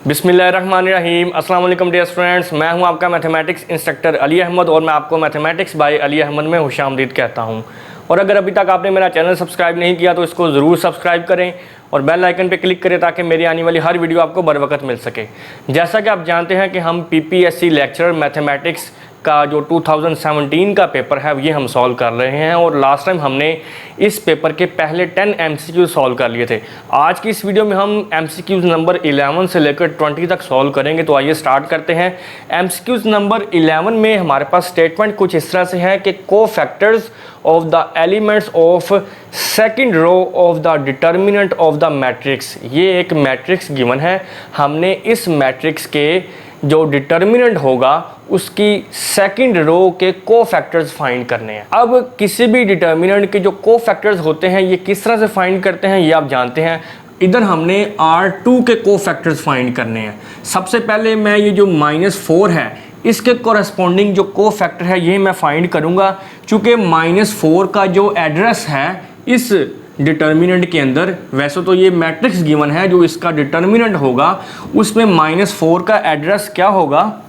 बिस्मिल्लाहिर्रहमानिर्रहीम। अस्सलाम वालेकुम डियर स्टूडेंट्स, मैं हूं आपका मैथमेटिक्स इंस्ट्रक्टर अली अहमद और मैं आपको मैथमेटिक्स बाय अली अहमद में खुशामदीद कहता हूं। और अगर अभी तक आपने मेरा चैनल सब्सक्राइब नहीं किया तो इसको ज़रूर सब्सक्राइब करें और बेल आइकन पर क्लिक करें ताकि मेरी आने वाली हर वीडियो आपको बर वक्त मिल सके। जैसा कि आप जानते हैं कि हम PPSC लेक्चरर मैथमेटिक्स का जो 2017 का पेपर है ये हम सॉल्व कर रहे हैं और लास्ट टाइम हमने इस पेपर के पहले 10 MCQ सॉल्व कर लिए थे। आज की इस वीडियो में हम MCQ नंबर 11 से लेकर 20 तक सॉल्व करेंगे। तो आइए स्टार्ट करते हैं। MCQ नंबर 11 में हमारे पास स्टेटमेंट कुछ इस तरह से है कि cofactors of the elements of second row of the determinant of the matrix. ये एक मैट्रिक्स गिवन है, हमने इस मैट्रिक्स के जो डिटर्मिनेंट होगा उसकी सेकंड रो के कोफैक्टर्स फाइंड करने हैं। अब किसी भी डिटर्मिनेंट के जो कोफैक्टर्स होते हैं ये किस तरह से फाइंड करते हैं ये आप जानते हैं। इधर हमने R2 के कोफैक्टर्स फाइंड करने हैं। सबसे पहले मैं ये जो -4 है इसके कोरेस्पोंडिंग जो कोफैक्टर है ये मैं फाइंड करूंगा। चूँकि -4 का जो एड्रेस है इस डिटर्मिनेंट के अंदर, वैसे तो ये मैट्रिक्स गिवन है, जो इसका डिटर्मिनेंट होगा उसमें -4 का एड्रेस क्या होगा,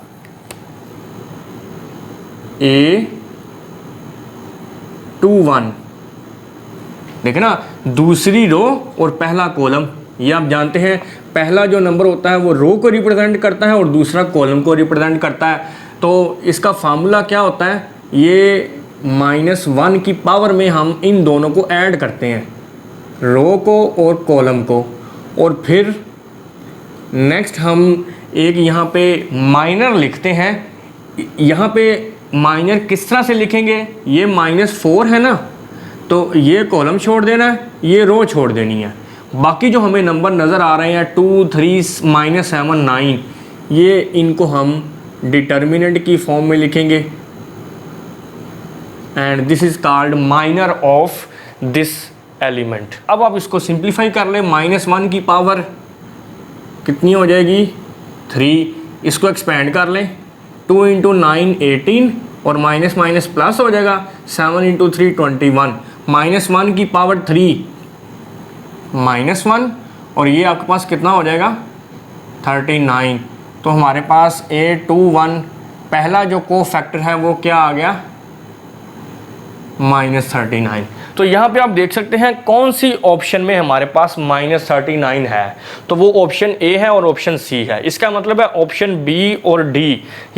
A21। देखे ना, दूसरी रो और पहला कॉलम, ये आप जानते हैं पहला जो नंबर होता है वो रो को रिप्रेजेंट करता है और दूसरा कॉलम को रिप्रेजेंट करता है। तो इसका फार्मूला क्या होता है, ये -1 की पावर में हम इन दोनों को ऐड करते हैं, रो को और कॉलम को। और फिर नेक्स्ट हम एक यहाँ पे माइनर लिखते हैं। यहाँ पे माइनर किस तरह से लिखेंगे, ये -4 है ना, तो ये कॉलम छोड़ देना है, ये रो छोड़ देनी है। बाकी जो हमें नंबर नज़र आ रहे हैं 2, 3, -7, 9, ये इनको हम डिटर्मिनेंट की फॉर्म में लिखेंगे and this is called minor of this element. अब आप इसको सिंप्लीफाई कर लें, -1 की पावर कितनी हो जाएगी, 3। इसको एक्सपेंड कर लें, 2 × 9 18 और माइनस माइनस प्लस हो जाएगा, 7 × 3 21। -1 की पावर 3 -1 और ये आपके पास कितना हो जाएगा 39। तो हमारे पास A21 पहला जो कोफैक्टर है वो क्या आ गया, -39। तो यहाँ पे आप देख सकते हैं कौन सी ऑप्शन में हमारे पास -39 है, तो वो ऑप्शन A है और ऑप्शन C है। इसका मतलब है ऑप्शन B और D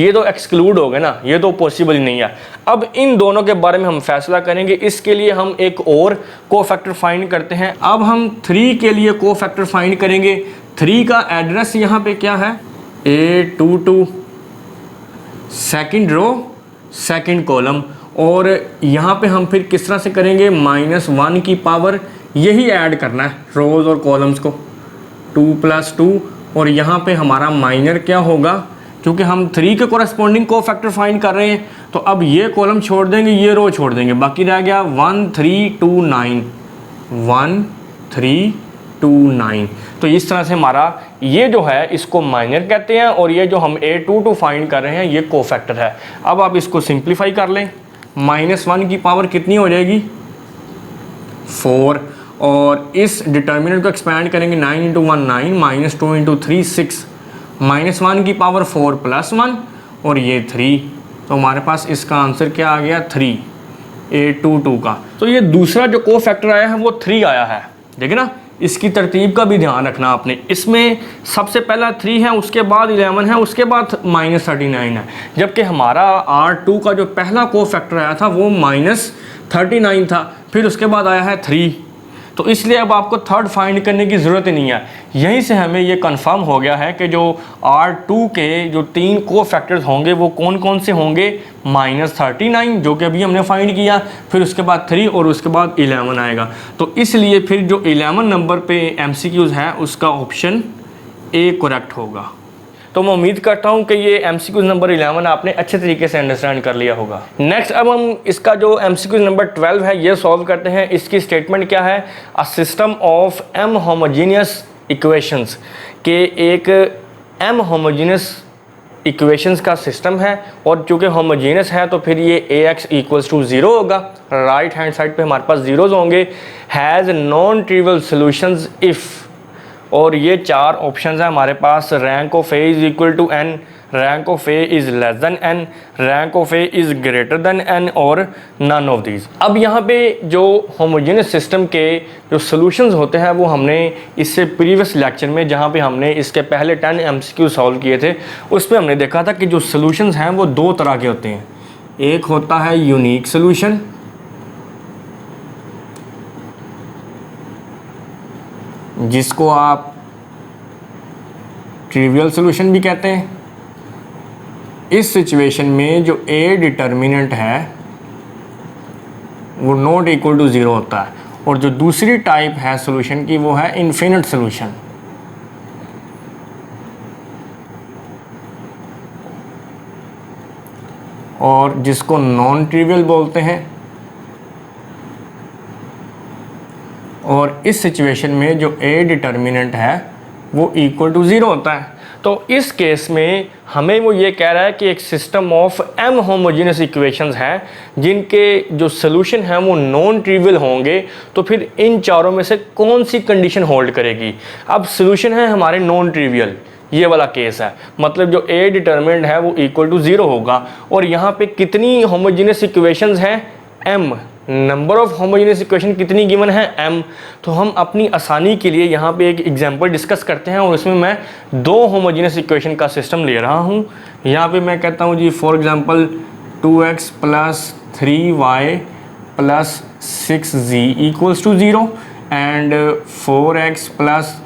ये तो एक्सक्लूड हो गए ना, ये तो पॉसिबल ही नहीं है। अब इन दोनों के बारे में हम फैसला करेंगे। इसके लिए हम एक और कोफैक्टर फाइंड करते हैं। अब हम 3 के लिए कोफैक्टर फाइंड करेंगे। 3 का एड्रेस यहाँ पे क्या है, A22 second row second column. और यहाँ पे हम फिर किस तरह से करेंगे, -1 की पावर यही ऐड करना है रोज और कॉलम्स को, 2 + 2। और यहाँ पे हमारा माइनर क्या होगा, क्योंकि हम 3 के कोरेस्पोंडिंग कोफैक्टर फाइंड कर रहे हैं तो अब ये कॉलम छोड़ देंगे, ये रो छोड़ देंगे, बाकी रह गया 1 3 2 9 1 3 2 9। तो इस तरह से हमारा ये जो है इसको माइनर कहते हैं और ये जो हम A22 फाइंड कर रहे हैं ये कोफैक्टर है। अब आप इसको सिंप्लीफाई कर लें, -1 की पावर कितनी हो जाएगी 4 और इस डिटर्मिनेंट को एक्सपेंड करेंगे, 9 × 1 9 -2 × 3 6 -1 की पावर 4 + 1 और ये 3। तो हमारे पास इसका आंसर क्या आ गया 3 A22 का। तो ये दूसरा जो कोफैक्टर आया है वो 3 आया है। देखिए ना, इसकी तरतीब का भी ध्यान रखना आपने। इसमें सबसे पहला 3 है, उसके बाद 11 है, उसके बाद -39 है। जबकि हमारा R2 का जो पहला कोफैक्टर आया था वो -39 था, फिर उसके बाद आया है 3। तो इसलिए अब आपको थर्ड फाइंड करने की ज़रूरत ही नहीं है। यहीं से हमें ये कंफर्म हो गया है कि जो R2 के जो 3 कोफैक्टर्स होंगे वो कौन कौन से होंगे, -39 जो कि अभी हमने फाइंड किया, फिर उसके बाद 3 और उसके बाद 11 आएगा। तो इसलिए फिर जो 11 नंबर पे MCQs है उसका ऑप्शन A करेक्ट होगा। तो मैं उम्मीद करता हूँ कि ये MCQ नंबर 11 आपने अच्छे तरीके से अंडरस्टैंड कर लिया होगा। नेक्स्ट अब हम इसका जो MCQ नंबर 12 है ये सॉल्व करते हैं। इसकी स्टेटमेंट क्या है, a system of M homogeneous equations के एक M होमोजीनियस इक्वेशंस का सिस्टम है और चूँकि होमोजीनियस है तो फिर ये AX = 0 होगा। राइट हैंड साइड पे हमारे पास जीरोज होंगे। Has non trivial solutions if और ये 4 ऑप्शन है हमारे पास। Rank of A is equal to N, rank of A is less than N, rank of A is greater than N और नन ऑफ दीज। अब यहाँ पे जो होमोजेनियस सिस्टम के जो सॉल्यूशंस होते हैं वो हमने इससे प्रीवियस लेक्चर में, जहाँ पे हमने इसके पहले 10 MCQ सॉल्व किए थे, उस पर हमने देखा था कि जो सॉल्यूशंस हैं वो 2 तरह के होते हैं। एक होता है यूनिक सॉल्यूशन, जिसको आप ट्रिवियल सॉल्यूशन भी कहते हैं। इस सिचुएशन में जो ए डिटर्मिनेंट है वो नॉट इक्वल टू 0 होता है, और जो दूसरी टाइप है सॉल्यूशन की वो है इन्फिनिट सॉल्यूशन। और जिसको नॉन ट्रिवियल बोलते हैं। और इस सिचुएशन में जो ए डिटर्मिनेंट है वो इक्वल टू 0 होता है। तो इस केस में हमें वो ये कह रहा है कि एक system of m homogeneous equations हैं जिनके जो सोल्यूशन हैं वो नॉन ट्रिवियल होंगे, तो फिर इन चारों में से कौन सी कंडीशन होल्ड करेगी। अब सोल्यूशन है हमारे नॉन ट्रिवियल, ये वाला केस है, मतलब जो ए डिटर्मिनेंट है वो इक्वल टू 0 होगा। और यहाँ पे कितनी होमोजेनियस इक्वेशंस हैं, m, number of homogeneous equation कितनी गिवन है, m। तो हम अपनी आसानी के लिए यहाँ पे एक एग्जांपल डिस्कस करते हैं, और इसमें मैं 2 होमोजेनियस इक्वेशन का सिस्टम ले रहा हूँ। यहाँ पे मैं कहता हूँ जी for example 2x + 3y + 6z equals to 0 and 4x +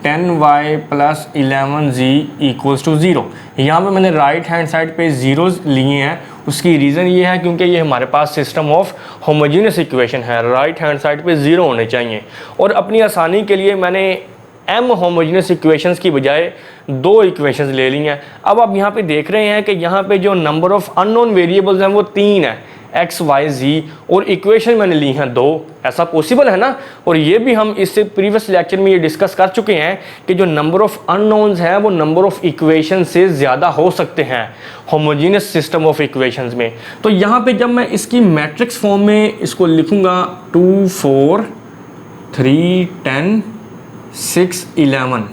10y + 11z equals to 0। यहाँ पे मैंने राइट हैंड साइड पे ज़ीरोज़ लिए हैं। उसकी रीज़न ये है क्योंकि ये हमारे पास सिस्टम ऑफ होमोजेनियस इक्वेशन है, राइट हैंड साइड पे 0 होने चाहिए। और अपनी आसानी के लिए मैंने m होमोजेनियस इक्वेशंस की बजाय 2 इक्वेशंस ले ली हैं। अब आप यहाँ पे देख रहे हैं कि यहाँ पे जो नंबर ऑफ अननोन वेरिएबल्स हैं वो 3 है, x, y, z, और इक्वेशन मैंने ली हैं 2। ऐसा पॉसिबल है ना। और ये भी हम इससे प्रीवियस लेक्चर में ये डिस्कस कर चुके हैं कि जो नंबर ऑफ अननोन्स हैं वो नंबर ऑफ इक्वेशन से ज़्यादा हो सकते हैं होमोजेनियस सिस्टम ऑफ इक्वेशंस में। तो यहाँ पे जब मैं इसकी मैट्रिक्स फॉर्म में इसको लिखूँगा 2, 4, 3, 10, 6, 11।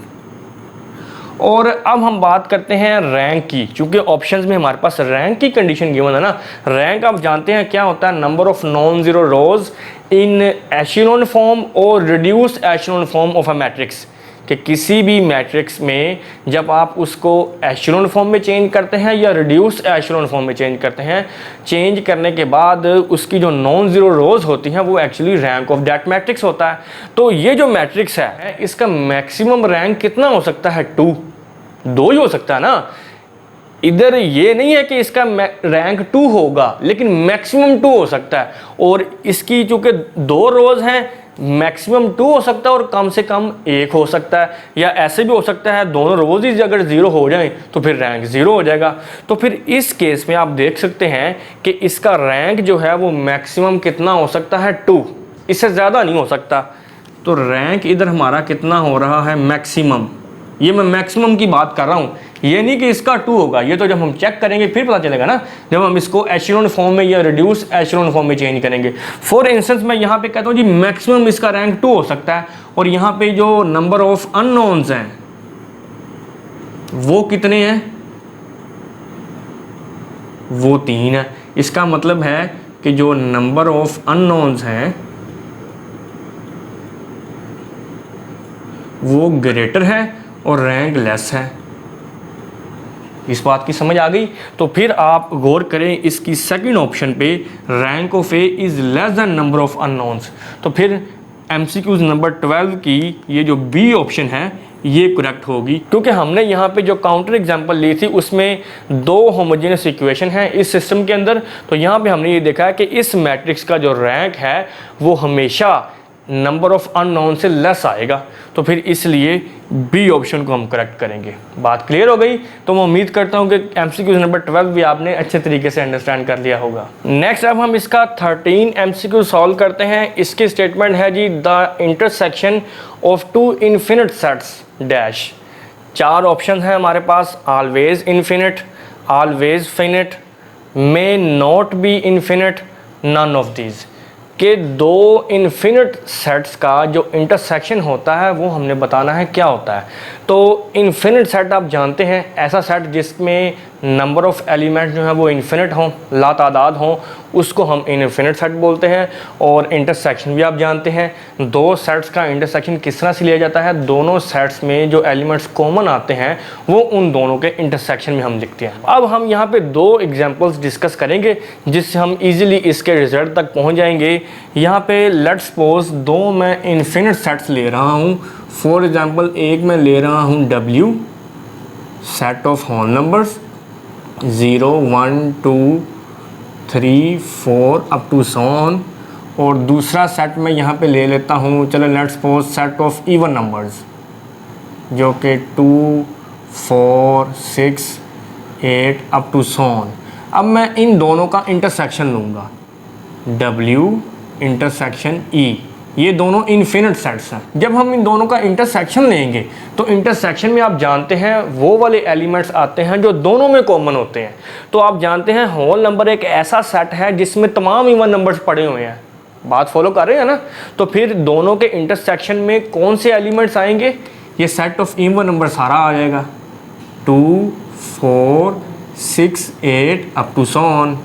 और अब हम बात करते हैं रैंक की, चूंकि ऑप्शंस में हमारे पास रैंक की कंडीशन गिवन है ना। रैंक आप जानते हैं क्या होता है, number of non zero rows in echelon form और reduced echelon form of a matrix. कि किसी भी मैट्रिक्स में जब आप उसको एशेलॉन फॉर्म में चेंज करते हैं या रिड्यूस्ड एशेलॉन फॉर्म में चेंज करते हैं, चेंज करने के बाद उसकी जो नॉन ज़ीरो रोज़ होती हैं वो actually rank of that matrix होता है। तो ये जो मैट्रिक्स है इसका मैक्सिमम रैंक कितना हो सकता है, 2 ही हो सकता है ना। इधर ये नहीं है कि इसका रैंक 2 होगा, लेकिन मैक्सिमम 2 हो सकता है। और इसकी चूँकि 2 रोज़ हैं, मैक्सिमम 2 हो सकता है और कम से कम 1 हो सकता है। या ऐसे भी हो सकता है दोनों रोज़ ही अगर 0 हो जाएं तो फिर रैंक 0 हो जाएगा। तो फिर इस केस में आप देख सकते हैं कि इसका रैंक जो है वो मैक्सिमम कितना हो सकता है, 2, इससे ज़्यादा नहीं हो सकता। तो रैंक इधर हमारा कितना हो रहा है, मैक्सिमम। ये मैं मैक्सिमम की बात कर रहा हूँ, ये नहीं कि इसका 2 होगा। ये तो जब हम चेक करेंगे फिर पता चलेगा ना, जब हम इसको एशेलॉन फॉर्म में या रिड्यूस एशेलॉन फॉर्म में चेंज करेंगे। फॉर इंस्टेंस मैं यहाँ पे कहता हूँ जी मैक्सिमम इसका रैंक 2 हो सकता है। और यहाँ पे जो नंबर ऑफ अननोन्स हैं वो कितने हैं, वो 3 है। इसका मतलब है कि जो नंबर ऑफ अननोन्स हैं वो ग्रेटर है और रैंक लेस है। इस बात की समझ आ गई। तो फिर आप गौर करें इसकी सेकंड ऑप्शन पे, rank of A is less then number of unknowns. तो फिर MCQ नंबर 12 की ये जो बी ऑप्शन है ये करेक्ट होगी, क्योंकि हमने यहाँ पे जो काउंटर एग्जांपल ली थी उसमें 2 होमोजेनियस इक्वेशन हैं इस सिस्टम के अंदर। तो यहाँ पे हमने ये देखा है कि इस मैट्रिक्स का जो रैंक है वो हमेशा नंबर ऑफ अननोन से लेस आएगा। तो फिर इसलिए बी ऑप्शन को हम करेक्ट करेंगे। बात क्लियर हो गई। तो मैं उम्मीद करता हूँ कि MCQ नंबर 12 भी आपने अच्छे तरीके से अंडरस्टैंड कर लिया होगा। नेक्स्ट अब हम इसका 13 MCQ सॉल्व करते हैं। इसकी स्टेटमेंट है जी, the intersection of 2 infinite sets dash. 4 option हैं हमारे पास, always infinite, always finite, may not be infinite, none of these. कि दो इन्फिनिट सेट्स का जो इंटरसेक्शन होता है वो हमने बताना है क्या होता है। तो इन्फिनिट सेट आप जानते हैं, ऐसा सेट जिसमें नंबर ऑफ़ एलिमेंट्स जो है वो इन्फिनिट हों, लातादाद हों, उसको हम इन्फिनिट सेट बोलते हैं। और इंटरसेक्शन भी आप जानते हैं, दो सेट्स का इंटरसेक्शन किस तरह से लिया जाता है, दोनों सेट्स में जो एलिमेंट्स कॉमन आते हैं वो उन दोनों के इंटरसेक्शन में हम लिखते हैं। अब हम यहाँ पे दो एग्जांपल्स डिस्कस करेंगे जिससे हम इजीली इसके रिजल्ट तक पहुँच जाएंगे। यहाँ पे लेट्स सपोज दो मैं इन्फिनिट सेट्स ले रहा हूँ। फॉर एग्जांपल एक मैं ले रहा हूँ W, set of whole numbers 0 1 2 3 4 up to so on, और दूसरा सेट मैं यहाँ पे ले लेता हूँ, चलो let's suppose set of even numbers जो कि 2 4 6 8 अप टू सो ऑन। अब मैं इन दोनों का इंटरसेक्शन लूँगा, W इंटरसेक्शन E, ये दोनों इन्फिनिट सेट्स हैं। जब हम इन दोनों का इंटरसेक्शन लेंगे तो इंटरसेक्शन में आप जानते हैं वो वाले एलिमेंट्स आते हैं जो दोनों में कॉमन होते हैं। तो आप जानते हैं होल नंबर एक ऐसा सेट है जिसमें तमाम इवन नंबर्स पड़े हुए हैं, बात फॉलो कर रहे हैं ना। तो फिर दोनों के इंटरसेक्शन में कौन से एलिमेंट्स आएंगे, ये सेट ऑफ इवन नंबर सारा आ जाएगा, 2 4 6 8 अप टू सो ऑन।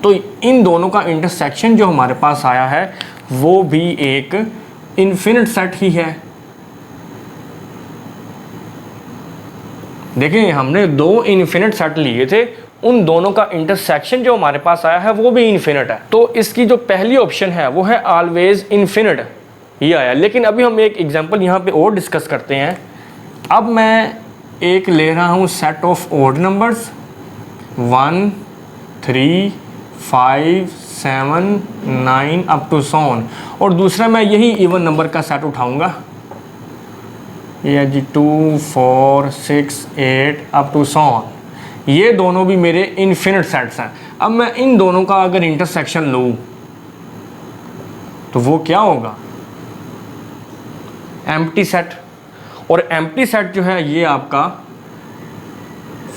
तो इन दोनों का इंटरसेक्शन जो हमारे पास आया है वो भी एक इन्फिनिट सेट ही है। देखिए हमने दो इन्फिनिट सेट लिए थे, उन दोनों का इंटरसेक्शन जो हमारे पास आया है वो भी इन्फिनिट है। तो इसकी जो पहली ऑप्शन है वो है ऑलवेज इन्फिनिट, ये आया। लेकिन अभी हम एक एग्जांपल यहाँ पे और डिस्कस करते हैं। अब मैं एक ले रहा हूँ set of odd numbers 1 3 5 7 9 up to so on, और दूसरा मैं यही इवन नंबर का सेट उठाऊंगा, ये जी 2 4 6 8 अप टू सो ऑन। ये दोनों भी मेरे इन्फिनिट सेट्स हैं। अब मैं इन दोनों का अगर इंटरसेक्शन लूँ तो वो क्या होगा, एम्प्टी सेट। और एम्प्टी सेट जो है ये आपका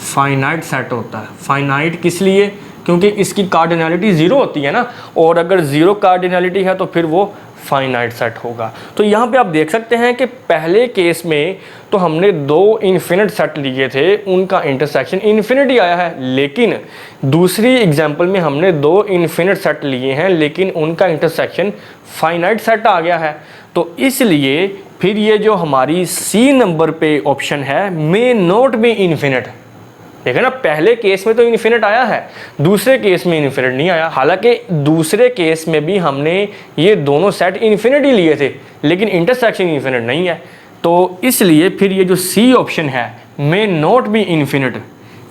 फाइनाइट सेट होता है। फाइनाइट किस लिए, क्योंकि इसकी कार्डिनैलिटी ज़ीरो होती है ना, और अगर ज़ीरो कार्डिनैलिटी है तो फिर वो फाइनाइट सेट होगा। तो यहाँ पे आप देख सकते हैं कि पहले केस में तो हमने दो इन्फिनिट सेट लिए थे, उनका इंटरसेक्शन इन्फिनिटी आया है। लेकिन दूसरी एग्जांपल में हमने दो इन्फिनिट सेट लिए हैं लेकिन उनका इंटरसेक्शन फाइनाइट सेट आ गया है। तो इसलिए फिर ये जो हमारी सी नंबर पे ऑप्शन है मे नॉट बी इन्फिनिट। देखिए ना, पहले केस में तो इन्फिनिट आया है, दूसरे केस में इन्फिनिट नहीं आया। हालांकि दूसरे केस में भी हमने ये दोनों सेट इन्फिनिटी लिए थे लेकिन इंटरसेक्शन इन्फिनिट नहीं है। तो इसलिए फिर ये जो सी ऑप्शन है मे नॉट बी इन्फिनिट,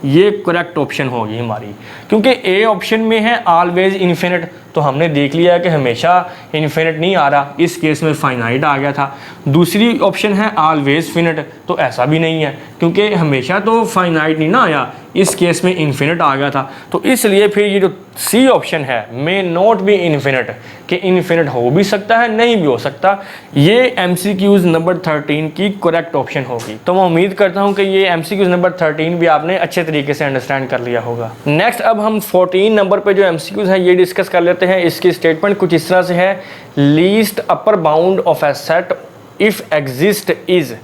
ये करेक्ट ऑप्शन होगी हमारी, क्योंकि ए ऑप्शन में है ऑलवेज इन्फिनिट, तो हमने देख लिया है कि हमेशा इन्फिनिट नहीं आ रहा, इस केस में फाइनाइट आ गया था। दूसरी ऑप्शन है ऑलवेज फिनिट, तो ऐसा भी नहीं है क्योंकि हमेशा तो फाइनाइट नहीं ना आया, इस केस में इन्फिनिट आ गया था। तो इसलिए फिर ये जो सी ऑप्शन है मे नॉट बी इन्फिनिट, कि इन्फिनिट हो भी सकता है नहीं भी हो सकता, ये MCQs नंबर 13 की करेक्ट ऑप्शन होगी। तो मैं उम्मीद करता हूँ कि ये MCQs नंबर 13 भी आपने अच्छे तरीके से अंडरस्टैंड कर लिया होगा। नेक्स्ट अब हम 14 नंबर पे जो MCQs है ये डिस्कस कर लेते हैं। इसकी स्टेटमेंट कुछ इस तरह से है, least upper bound of a set if exist is,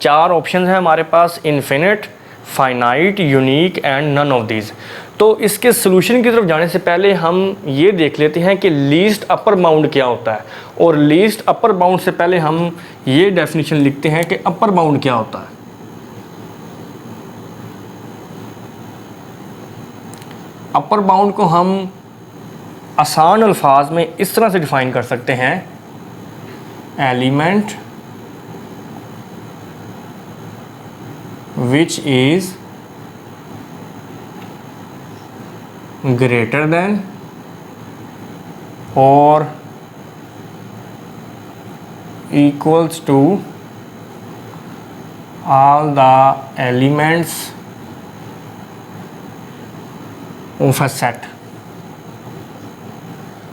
चार ऑप्शन है हमारे पास, infinite, finite, unique and none of these. तो इसके सोल्यूशन की तरफ जाने से पहले हम ये देख लेते हैं कि लीस्ट अपर बाउंड क्या होता है, और लीस्ट अपर बाउंड से पहले हम ये डेफिनेशन लिखते हैं कि अपर बाउंड क्या होता है। अपर बाउंड को हम आसान अल्फाज में इस तरह से डिफाइन कर सकते हैं, element which is greater than or equals to all the elements of a set।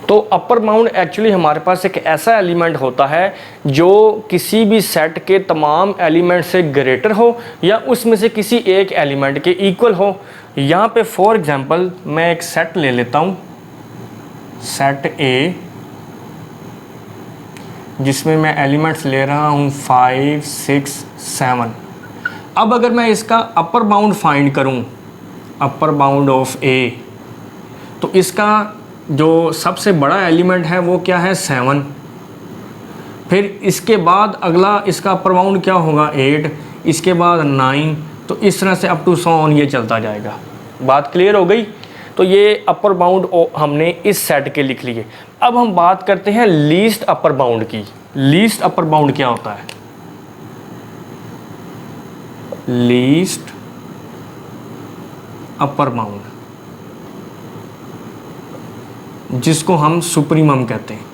तो अपर बाउंड एक्चुअली हमारे पास एक ऐसा एलिमेंट होता है जो किसी भी सेट के तमाम एलिमेंट से ग्रेटर हो या उसमें से किसी एक एलिमेंट के इक्वल हो। यहाँ पे फॉर एग्जांपल मैं एक सेट ले लेता हूँ, सेट ए जिसमें मैं एलिमेंट्स ले रहा हूँ 5, 6, 7। अब अगर मैं इसका अपर बाउंड फाइंड करूँ, अपर बाउंड ऑफ ए, तो इसका जो सबसे बड़ा एलिमेंट है वो क्या है 7। फिर इसके बाद अगला इसका अपर बाउंड क्या होगा 8, इसके बाद 9, तो इस तरह से अप टू सो ऑन ये चलता जाएगा। बात क्लियर हो गई। तो ये अपर बाउंड हमने इस सेट के लिख लिए। अब हम बात करते हैं लीस्ट अपर बाउंड की। लीस्ट अपर बाउंड क्या होता है? लीस्ट अपर बाउंड, जिसको हम सुप्रीमम कहते हैं।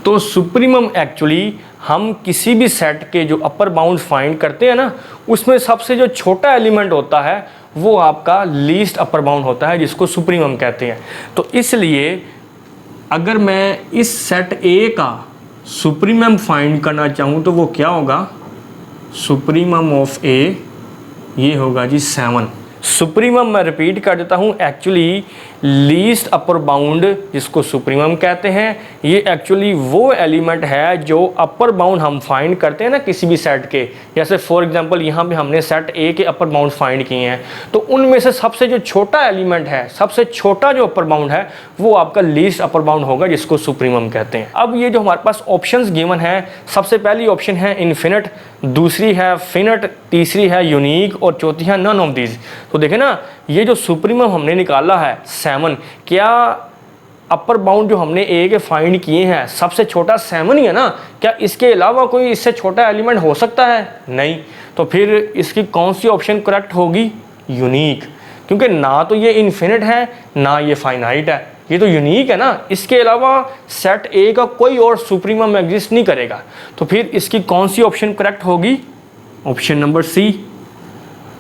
तो सुप्रीमम एक्चुअली हम किसी भी सेट के जो अपर बाउंड फाइंड करते हैं ना, उसमें सबसे जो छोटा एलिमेंट होता है वो आपका लीस्ट अपर बाउंड होता है, जिसको सुप्रीमम कहते हैं। तो इसलिए अगर मैं इस सेट ए का सुप्रीमम फाइंड करना चाहूँ तो वो क्या होगा? सुप्रीमम ऑफ ए ये होगा जी 7। सुप्रीमम मैं रिपीट कर देता हूँ, एक्चुअली लीस्ट अपर बाउंड जिसको सुप्रीमम कहते हैं, ये एक्चुअली वो एलिमेंट है जो अपर बाउंड हम फाइंड करते हैं ना किसी भी सेट के। जैसे फॉर एग्जांपल यहाँ पे हमने सेट ए के अपर बाउंड फाइंड किए हैं, तो उनमें से सबसे जो छोटा एलिमेंट है, सबसे छोटा जो अपर बाउंड है वो आपका लीस्ट अपर बाउंड होगा, जिसको सुप्रीमम कहते हैं। अब ये जो हमारे पास ऑप्शंस गिवन है, सबसे पहली ऑप्शन है इन्फिनिट, दूसरी है फिनिट, तीसरी है यूनिक और चौथी है नन ऑफ दीज। तो देखें ना, ये जो सुप्रीमम हमने निकाला है 7, क्या अपर बाउंड जो हमने ए के फाइंड किए हैं सबसे छोटा 7 ही है ना? क्या इसके अलावा कोई इससे छोटा एलिमेंट हो सकता है? नहीं। तो फिर इसकी कौन सी ऑप्शन करेक्ट होगी? यूनिक, क्योंकि ना तो ये इन्फिनिट है ना ये फाइनाइट है, ये तो यूनिक है ना। इसके अलावा सेट ए का कोई और सुप्रीमम एग्जिस्ट नहीं करेगा। तो फिर इसकी कौन सी ऑप्शन करेक्ट होगी? Option number C.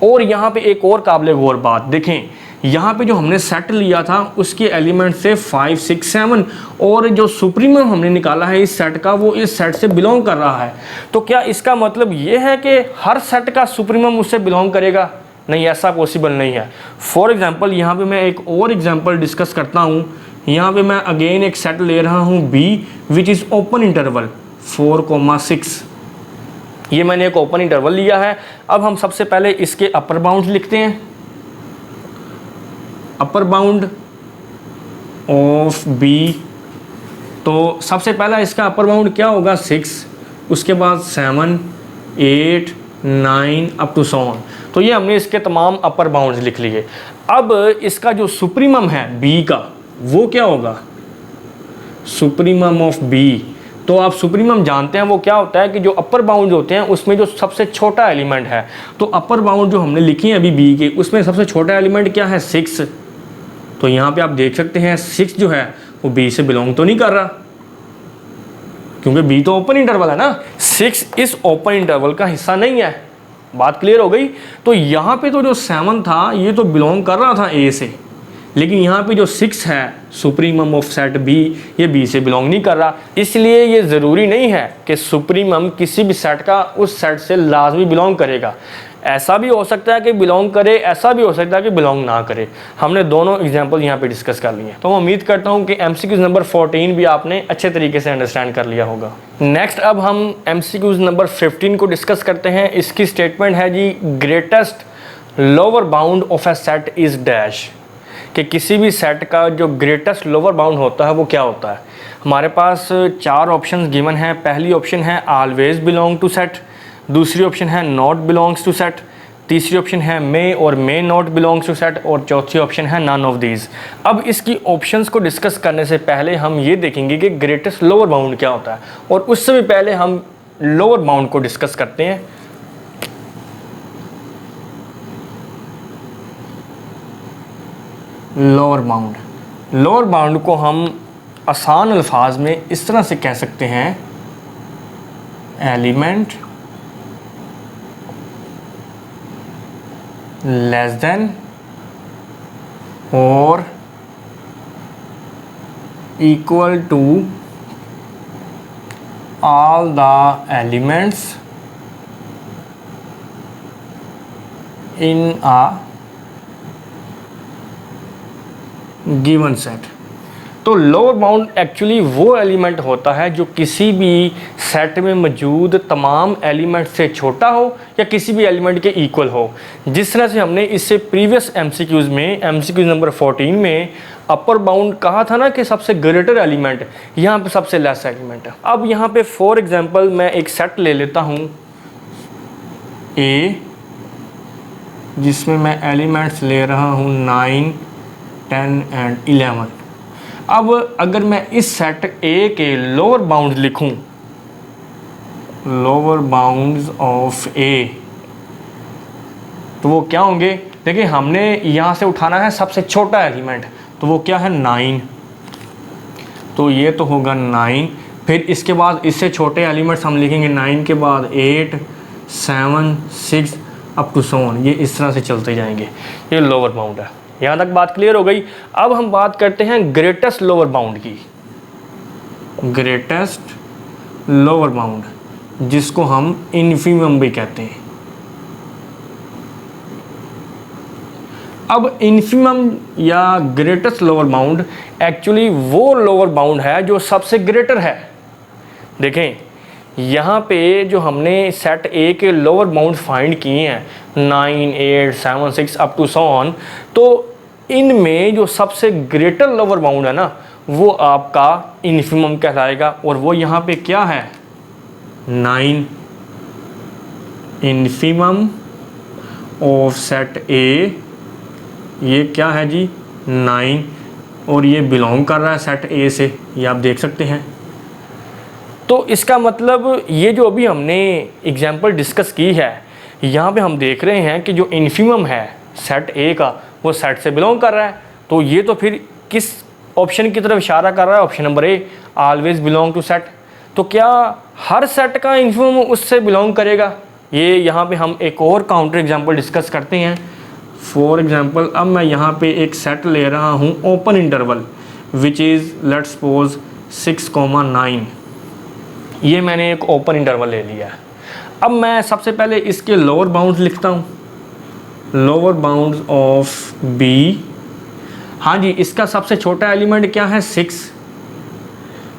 और यहाँ पे एक और काबिल गौर बात देखें, यहाँ पे जो हमने सेट लिया था उसके एलिमेंट से 5, 6, 7, और जो सुप्रीमम हमने निकाला है इस सेट का वो इस सेट से बिलोंग कर रहा है। तो क्या इसका मतलब ये है कि हर सेट का सुप्रीमम उससे बिलोंग करेगा? नहीं, ऐसा पॉसिबल नहीं है। फॉर एग्जांपल यहाँ पे मैं एक और एग्जांपल डिस्कस करता हूँ। यहाँ पे मैं अगेन एक सेट ले रहा हूँ B which is open interval 4,6। ये मैंने एक ओपन इंटरवल लिया है। अब हम सबसे पहले इसके अपर बाउंड लिखते हैं। अपर बाउंड ऑफ B, तो सबसे पहला इसका अपर बाउंड क्या होगा? 6, उसके बाद 7, 8, 9 अप टू सो ऑन। तो ये हमने इसके तमाम अपर बाउंड्स लिख लिए। अब इसका जो सुप्रीमम है B का वो क्या होगा? Supremum of B। तो आप सुप्रीमम जानते हैं वो क्या होता है कि जो अपर बाउंड होते हैं उसमें जो सबसे छोटा एलिमेंट है। तो अपर बाउंड जो हमने लिखी है अभी B के, उसमें सबसे छोटा एलिमेंट क्या है? 6। तो यहाँ पे आप देख सकते हैं 6 जो है वो B से बिलोंग तो नहीं कर रहा, क्योंकि B तो ओपन इंटरवल है ना। 6 इस ओपन इंटरवल का हिस्सा नहीं है। बात क्लियर हो गई। तो यहाँ पे तो जो 7 था ये तो बिलोंग कर रहा था A से, लेकिन यहाँ पे जो 6 है सुप्रीमम ऑफ सेट B, ये B से बिलोंग नहीं कर रहा। इसलिए ये ज़रूरी नहीं है कि सुप्रीमम किसी भी सेट का उस सेट से लाजमी बिलोंग करेगा। ऐसा भी हो सकता है कि बिलोंग करे, ऐसा भी हो सकता है कि बिलोंग ना करे। हमने दोनों एग्जांपल यहाँ पे डिस्कस कर लिए। तो मैं उम्मीद करता हूँ कि MCQs नंबर 14 भी आपने अच्छे तरीके से अंडरस्टैंड कर लिया होगा। नेक्स्ट अब हम MCQs नंबर 15 को डिस्कस करते हैं। इसकी स्टेटमेंट है जी, greatest lower bound of a set is dash, कि किसी भी सेट का जो ग्रेटेस्ट लोअर बाउंड होता है वो क्या होता है। हमारे पास 4 ऑप्शन गिवन हैं। पहली ऑप्शन है ऑलवेज बिलोंग टू सेट, दूसरी ऑप्शन है नॉट बिलोंग्स टू सेट, तीसरी ऑप्शन है मे और may not belongs to set, और चौथी ऑप्शन है नन ऑफ दीज। अब इसकी ऑप्शंस को डिस्कस करने से पहले हम ये देखेंगे कि ग्रेटेस्ट लोअर बाउंड क्या होता है, और उससे भी पहले हम लोअर बाउंड को डिस्कस करते हैं। लोअर बाउंड को हम आसान अल्फाज में इस तरह से कह सकते हैं, एलिमेंट लेस देन और equal to all the elements in a given set। तो लोअर बाउंड एक्चुअली वो एलिमेंट होता है जो किसी भी सेट में मौजूद तमाम एलिमेंट से छोटा हो या किसी भी एलिमेंट के इक्वल हो। जिस तरह से हमने इससे प्रीवियस एमसीक्यूज़ में एमसीक्यूज़ नंबर 14 में अपर बाउंड कहा था ना कि सबसे ग्रेटर एलिमेंट, यहाँ पे सबसे लेस एलिमेंट है। अब यहाँ पे फॉर एग्जांपल मैं एक सेट ले लेता हूँ ए, जिसमें मैं एलिमेंट्स ले रहा हूँ 9, 10 एंड 11। अब अगर मैं इस सेट ए के लोअर बाउंड लिखूं, लोअर बाउंड्स ऑफ ए, तो वो क्या होंगे? देखिए हमने यहाँ से उठाना है सबसे छोटा एलिमेंट, तो वो क्या है 9, तो ये तो होगा 9। फिर इसके बाद इससे छोटे एलिमेंट्स हम लिखेंगे 9 के बाद 8, 7, 6 अप टू 7, ये इस तरह से चलते जाएंगे। ये लोअर बाउंड है। यहाँ तक बात क्लियर हो गई। अब हम बात करते हैं ग्रेटेस्ट लोअर बाउंड की। ग्रेटेस्ट लोअर बाउंड, जिसको हम इन्फीमम भी कहते हैं। अब इन्फीमम या ग्रेटेस्ट लोअर बाउंड एक्चुअली वो लोअर बाउंड है जो सबसे ग्रेटर है। देखें यहाँ पे जो हमने सेट ए के लोअर बाउंड फाइंड किए हैं 9, 8, 7, 6 अप टू 7, तो इनमें जो सबसे ग्रेटर लोअर बाउंड है ना वो आपका इन्फीमम कहलाएगा। और वो यहाँ पे क्या है 9, इन्फीमम ऑफ सेट ए, ये क्या है जी 9, और ये बिलोंग कर रहा है सेट ए से, ये आप देख सकते हैं। तो इसका मतलब ये जो अभी हमने एग्जांपल डिस्कस की है, यहाँ पे हम देख रहे हैं कि जो इन्फीमम है सेट ए का वो सेट से बिलोंग कर रहा है। तो ये तो फिर किस ऑप्शन की तरफ इशारा कर रहा है? Option number A, always belong to set. तो क्या हर सेट का इन्फीमम उससे बिलोंग करेगा? ये यहाँ पे हम एक और काउंटर एग्जांपल डिस्कस करते हैं। फॉर एग्जांपल अब मैं यहाँ पे एक सेट ले रहा हूँ open interval which is let's suppose 6,9। ये मैंने एक ओपन इंटरवल ले लिया है। अब मैं सबसे पहले इसके लोअर बाउंड्स लिखता हूँ। लोअर बाउंड्स ऑफ बी, हाँ जी, इसका सबसे छोटा एलिमेंट क्या है 6,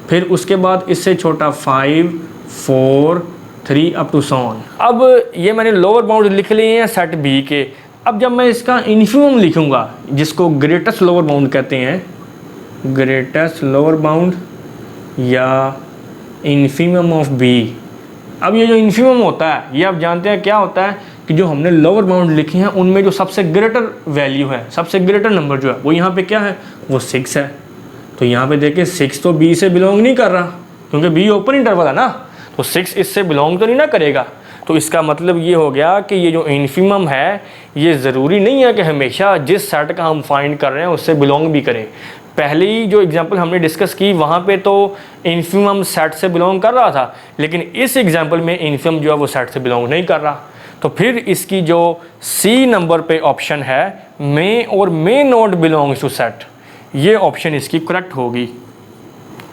फिर उसके बाद इससे छोटा 5, 4, 3 अप टू 7। अब ये मैंने लोअर बाउंड लिख लिए हैं सेट बी के। अब जब मैं इसका इन्फीमम लिखूंगा, जिसको ग्रेटेस्ट लोअर बाउंड कहते हैं, ग्रेटेस्ट लोअर बाउंड या इन्फीमम ऑफ बी। अब ये जो इन्फीमम होता है ये आप जानते हैं क्या होता है कि जो हमने लोअर बाउंड लिखे हैं उनमें जो सबसे ग्रेटर वैल्यू है, सबसे ग्रेटर नंबर जो है वो यहाँ पे क्या है, वो 6 है। तो यहाँ पे देखिए 6 तो बी से बिलोंग नहीं कर रहा, क्योंकि बी ओपन इंटरवल है ना, तो 6 इससे बिलोंग तो नहीं ना करेगा। तो इसका मतलब ये हो गया कि ये जो इन्फीमम है ये ज़रूरी नहीं है कि हमेशा जिस सेट का हम फाइंड कर रहे हैं उससे बिलोंग भी करे। पहली जो एग्जांपल हमने डिस्कस की वहाँ पे तो इन्फीमम सेट से बिलोंग कर रहा था, लेकिन इस एग्जांपल में इन्फीमम जो है वो सेट से बिलोंग नहीं कर रहा। तो फिर इसकी जो सी नंबर पे ऑप्शन है मे और may not belongs to set, ये ऑप्शन इसकी करेक्ट होगी,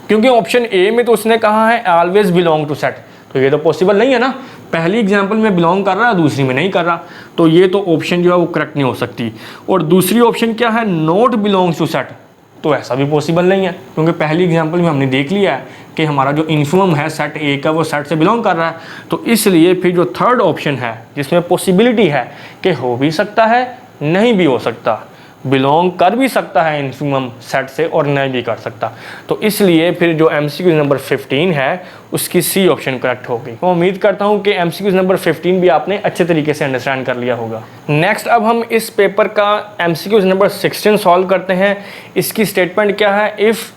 क्योंकि ऑप्शन ए में तो उसने कहा है ऑलवेज बिलोंग टू सेट, तो ये तो पॉसिबल नहीं है ना। पहली एग्जांपल में बिलोंग कर रहा है, दूसरी में नहीं कर रहा, तो ये तो ऑप्शन जो है वो करेक्ट नहीं हो सकती। और दूसरी ऑप्शन क्या है, नॉट बिलोंग्स टू सेट, तो ऐसा भी पॉसिबल नहीं है, क्योंकि पहली एग्जांपल में हमने देख लिया है कि हमारा जो इन्फीमम है सेट ए का वो सेट से बिलोंग कर रहा है। तो इसलिए फिर जो थर्ड ऑप्शन है जिसमें पॉसिबिलिटी है कि हो भी सकता है नहीं भी हो सकता, बिलोंग कर भी सकता है इन्फीमम सेट से और नहीं भी कर सकता, तो इसलिए फिर जो एमसीक्यू नंबर 15 है उसकी सी ऑप्शन करेक्ट होगी। तो उम्मीद करता हूँ कि एमसीक्यू नंबर 15 भी आपने अच्छे तरीके से अंडरस्टैंड कर लिया होगा। नेक्स्ट अब हम इस पेपर का एमसीक्यू नंबर 16 सॉल्व करते हैं। इसकी स्टेटमेंट क्या है, if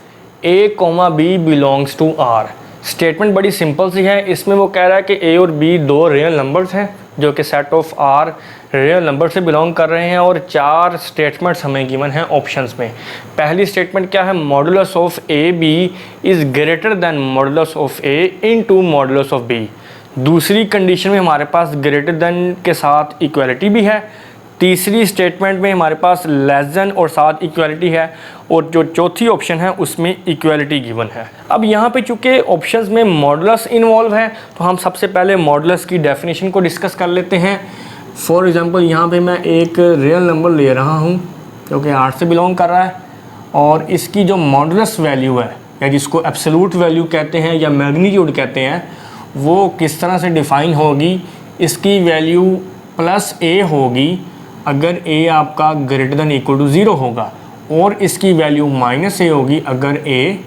A comma B belongs to R. Statement बड़ी सिंपल सी है। इसमें वो कह रहा है कि ए और बी दो रियल नंबर्स हैं जो कि set of R real number से बिलोंग कर रहे हैं, और 4 स्टेटमेंट्स हमें गिवन हैं ऑप्शंस में। पहली स्टेटमेंट क्या है, modulus of A B is greater than modulus of A into modulus of B. दूसरी कंडीशन में हमारे पास ग्रेटर दैन के साथ इक्वालिटी भी है। तीसरी स्टेटमेंट में हमारे पास लेस देन और साथ इक्वालिटी है, और जो चौथी ऑप्शन है उसमें इक्वालिटी गिवन है। अब यहाँ पे चूँकि ऑप्शंस में मॉडुलस इन्वॉल्व है तो हम सबसे पहले मॉडुलस की डेफिनेशन को डिस्कस कर लेते हैं। फॉर एग्जांपल यहाँ पे मैं एक रियल नंबर ले रहा हूँ जो कि 8 से बिलोंग कर रहा है, और इसकी जो मॉडुलस वैल्यू है या जिसको एब्सोल्यूट वैल्यू कहते हैं या मैग्नीट्यूड कहते हैं वो किस तरह से डिफ़ाइन होगी। इसकी वैल्यू प्लस ए होगी अगर ए आपका ग्रेटर देन इक्वल टू 0 होगा, और इसकी वैल्यू माइनस ए होगी अगर ए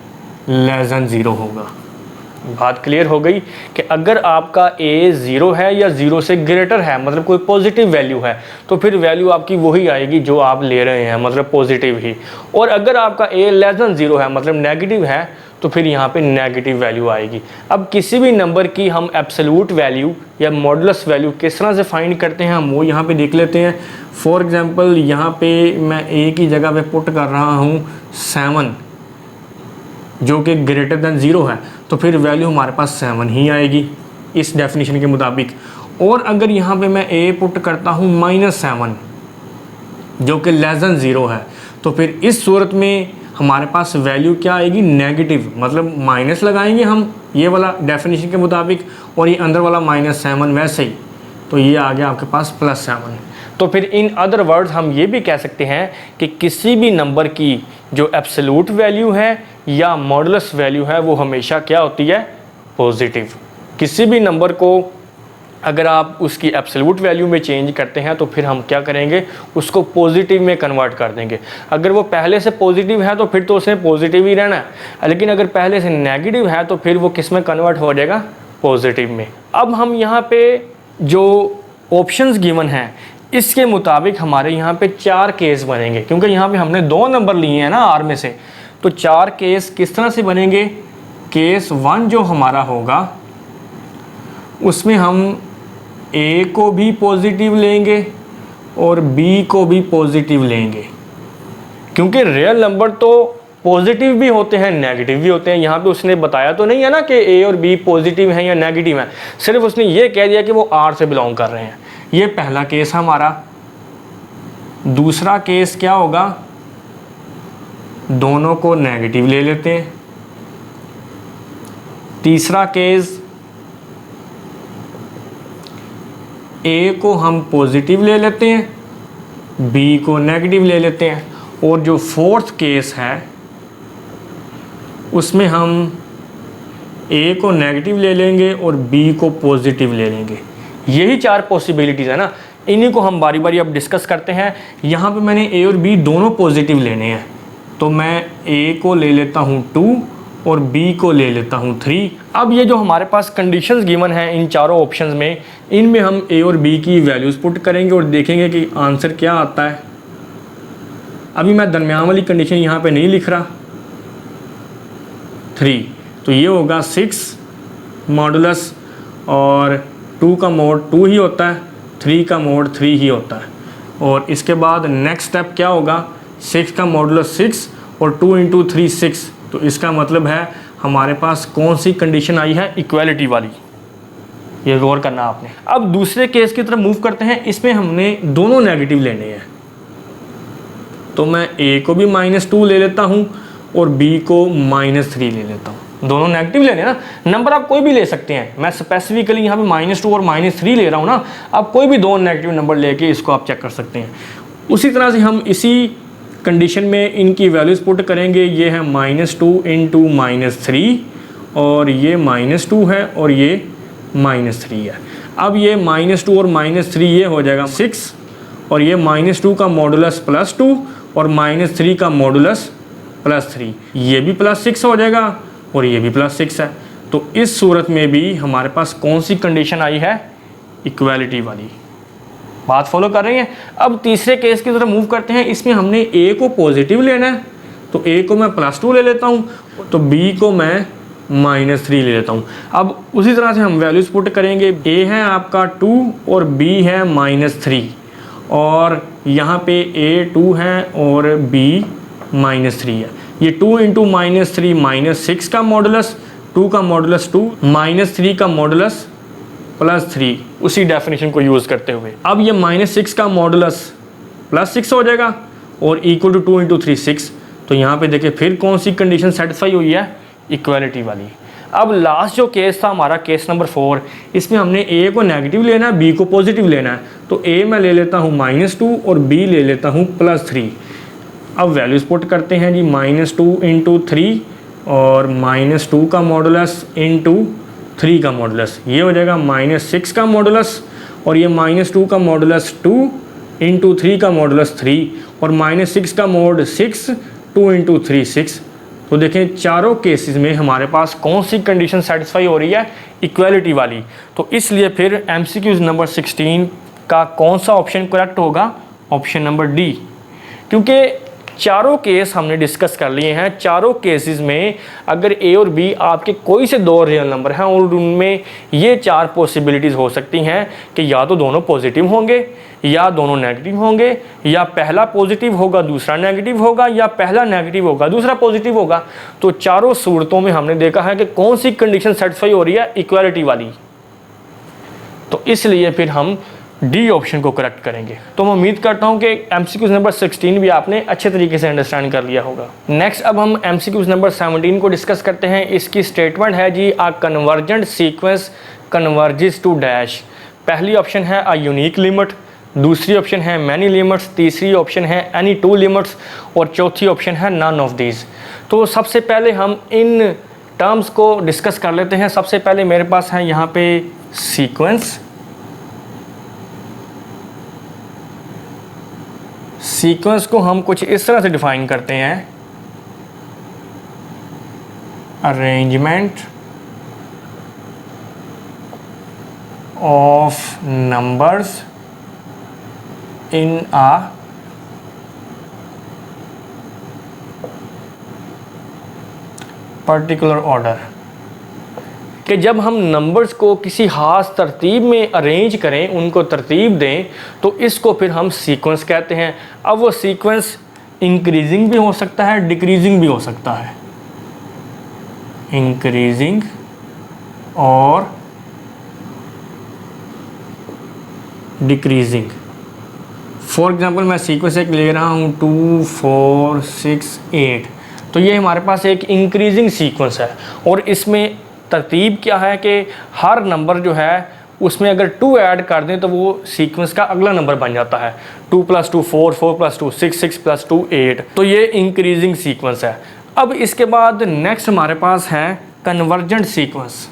लेस देन 0 होगा। बात क्लियर हो गई कि अगर आपका ए 0 है या 0 से ग्रेटर है, मतलब कोई पॉजिटिव वैल्यू है, तो फिर वैल्यू आपकी वही आएगी जो आप ले रहे हैं, मतलब पॉजिटिव ही। और अगर आपका ए लेस देन 0 है, मतलब नेगेटिव है, तो फिर यहाँ पे नेगेटिव वैल्यू आएगी। अब किसी भी नंबर की हम एब्सोल्यूट वैल्यू या मॉडुलस वैल्यू किस तरह से फाइंड करते हैं हम वो यहाँ पे देख लेते हैं। फॉर एग्जांपल यहाँ पे मैं ए की जगह पे पुट कर रहा हूँ 7 जो कि ग्रेटर देन 0 है, तो फिर वैल्यू हमारे पास 7 ही आएगी इस डेफिनेशन के मुताबिक। और अगर यहाँ पे मैं ए पुट करता हूँ -7 जो कि लेस देन 0 है, तो फिर इस सूरत में हमारे पास वैल्यू क्या आएगी, नेगेटिव, मतलब माइनस लगाएंगे हम ये वाला डेफिनेशन के मुताबिक, और ये अंदर वाला -7 वैसे ही, तो ये आ गया आपके पास +7। तो फिर इन अदर वर्ड्स हम ये भी कह सकते हैं कि किसी भी नंबर की जो एब्सोल्यूट वैल्यू है या मॉडुलस वैल्यू है वो हमेशा क्या होती है, पॉजिटिव। किसी भी नंबर को अगर आप उसकी एब्सोल्यूट वैल्यू में चेंज करते हैं तो फिर हम क्या करेंगे, उसको पॉजिटिव में कन्वर्ट कर देंगे। अगर वो पहले से पॉजिटिव है तो फिर तो उसने पॉजिटिव ही रहना है, लेकिन अगर पहले से नेगेटिव है तो फिर वो किस में कन्वर्ट हो जाएगा, पॉजिटिव में। अब हम यहाँ पे जो ऑप्शंस गिवन हैं इसके मुताबिक हमारे यहाँ पे 4 केस बनेंगे, क्योंकि यहाँ पे हमने 2 नंबर लिए हैं ना आर में से, तो 4 केस किस तरह से बनेंगे। केस 1 जो हमारा होगा उसमें हम ए को भी पॉजिटिव लेंगे और बी को भी पॉजिटिव लेंगे, क्योंकि रियल नंबर तो पॉजिटिव भी होते हैं नेगेटिव भी होते हैं। यहाँ पे उसने बताया तो नहीं है ना कि ए और बी पॉजिटिव हैं या नेगेटिव हैं, सिर्फ उसने ये कह दिया कि वो आर से बिलोंग कर रहे हैं। ये पहला केस हमारा। दूसरा केस क्या होगा, दोनों को नेगेटिव ले लेते हैं। तीसरा केस, ए को हम पॉजिटिव ले लेते हैं, बी को नेगेटिव ले लेते हैं। और जो फोर्थ केस है उसमें हम ए को नेगेटिव ले लेंगे और बी को पॉजिटिव ले लेंगे। यही 4 पॉसिबिलिटीज़ है ना, इन्हीं को हम बारी बारी अब डिस्कस करते हैं। यहाँ पे मैंने ए और बी दोनों पॉजिटिव लेने हैं, तो मैं ए को ले लेता हूँ 2 और बी को ले लेता हूँ 3। अब ये जो हमारे पास कंडीशंस गिवन हैं इन चारों ऑप्शंस में, इनमें हम ए और बी की वैल्यूज़ पुट करेंगे और देखेंगे कि आंसर क्या आता है। अभी मैं दरमियान वाली कंडीशन यहाँ पे नहीं लिख रहा, 3, तो ये होगा 6 मॉडुलस, और 2 का मोड 2 ही होता है, 3 का मोड 3 ही होता है। और इसके बाद नेक्स्ट स्टेप क्या होगा, 6 का मॉडुलस 6 और 2 × 3 6, तो इसका मतलब है हमारे पास कौन सी कंडीशन आई है, इक्वालिटी वाली। ये गौर करना आपने। अब दूसरे केस की तरफ मूव करते हैं, इसमें हमने दोनों नेगेटिव लेने हैं, तो मैं ए को भी -2 ले लेता हूँ और बी को -3 ले लेता हूँ। दोनों नेगेटिव लेने ना, नंबर आप कोई भी ले सकते हैं, मैं स्पेसिफिकली यहाँ पे -2 और -3 ले रहा हूँ ना, आप कोई भी 2 नेगेटिव नंबर लेके इसको आप चेक कर सकते हैं। उसी तरह से हम इसी कंडीशन में इनकी वैल्यूज़ पुट करेंगे। ये है -2 × -3 और ये -2 है और ये -3 है। अब ये -2 और -3 ये हो जाएगा 6, और ये -2 का मॉडुलस +2 और -3 का मॉडुलस +3, ये भी +6 हो जाएगा और ये भी +6 है। तो इस सूरत में भी हमारे पास कौन सी कंडीशन आई है, इक्वालिटी वाली। बात फॉलो कर रही हैं। अब तीसरे केस की तरफ मूव करते हैं, इसमें हमने ए को पॉजिटिव लेना है, तो ए को मैं +2 ले लेता हूँ, तो बी को मैं -3 ले लेता हूँ। अब उसी तरह से हम वैल्यूज़ पुट करेंगे। ए है आपका 2 और बी है -3, और यहाँ पे ए 2 है और बी -3 है। ये 2 × -3 -6 का मॉडुलस, 2 का मॉडुलस 2, -3 का मॉडुलस +3, उसी डेफिनेशन को यूज़ करते हुए। अब ये -6 का मॉडुलस +6 हो जाएगा और इक्वल टू 2 × 3 6, तो यहाँ पे देखिए फिर कौन सी कंडीशन सेटिस्फाई हुई है, इक्वालिटी वाली। अब लास्ट जो केस था हमारा, केस नंबर 4, इसमें हमने ए को नेगेटिव लेना है, बी को पॉजिटिव लेना है, तो ए मैं ले लेता हूँ -2 और बी ले लेता हूँ +3। अब वैल्यूज पुट करते हैं जी, -2 इंटू 3 और -2 का मॉडुलस इंटू 3 का मॉडुलस, ये हो जाएगा -6 का मॉडुलस, और ये -2 का मॉडुलस 2 इंटू 3 का मॉडुलस 3, और -6 का मोड 6, 2 इंटू 3 6। तो देखें चारों केसेस में हमारे पास कौन सी कंडीशन सेटिस्फाई हो रही है, इक्वालिटी वाली। तो इसलिए फिर MCQ नंबर 16 का कौन सा ऑप्शन करेक्ट होगा, ऑप्शन नंबर डी। क्योंकि चारों केस हमने डिस्कस कर लिए हैं, चारों केसेस में अगर ए और बी आपके कोई से दो रियल नंबर हैं और उनमें ये चार पॉसिबिलिटीज़ हो सकती हैं कि या तो दोनों पॉजिटिव होंगे, या दोनों नेगेटिव होंगे, या पहला पॉजिटिव होगा दूसरा नेगेटिव होगा, या पहला नेगेटिव होगा दूसरा पॉजिटिव होगा। तो चारों सूरतों में हमने देखा है कि कौन सी कंडीशन सेटिस्फाई हो रही है, इक्वालिटी वाली। तो इसलिए फिर हम डी ऑप्शन को करेक्ट करेंगे। तो मैं उम्मीद करता हूं कि MCQ नंबर 16 भी आपने अच्छे तरीके से अंडरस्टैंड कर लिया होगा। नेक्स्ट अब हम MCQ नंबर 17 को डिस्कस करते हैं। इसकी स्टेटमेंट है जी, a convergent sequence converges to dash. पहली ऑप्शन है अ यूनिक लिमिट, दूसरी ऑप्शन है मैनी लिमिट्स, तीसरी ऑप्शन है एनी टू लिमिट्स, और चौथी ऑप्शन है नन ऑफ दीज। तो सबसे पहले हम इन टर्म्स को डिस्कस कर लेते हैं। सबसे पहले मेरे पास है यहाँ पे सीक्वेंस। सीक्वेंस को हम कुछ इस तरह से डिफाइन करते हैं, arrangement of numbers in a particular order. कि जब हम नंबर्स को किसी खास तरतीब में अरेंज करें, उनको तरतीब दें, तो इसको फिर हम सीक्वेंस कहते हैं। अब वो सीक्वेंस इंक्रीजिंग भी हो सकता है, डिक्रीजिंग भी हो सकता है, इंक्रीजिंग और डिक्रीजिंग। फॉर एग्जांपल मैं सीक्वेंस एक ले रहा हूँ 2 4 6 8, तो ये हमारे पास एक इंक्रीजिंग सीक्वेंस है, और इसमें तरतीब क्या है कि हर नंबर जो है उसमें अगर 2 ऐड कर दें तो वो सीक्वेंस का अगला नंबर बन जाता है। 2 + 2 4, 4 + 2 6, 6 + 2 8। तो ये इंक्रीजिंग सीक्वेंस है। अब इसके बाद नेक्स्ट हमारे पास है convergent sequence.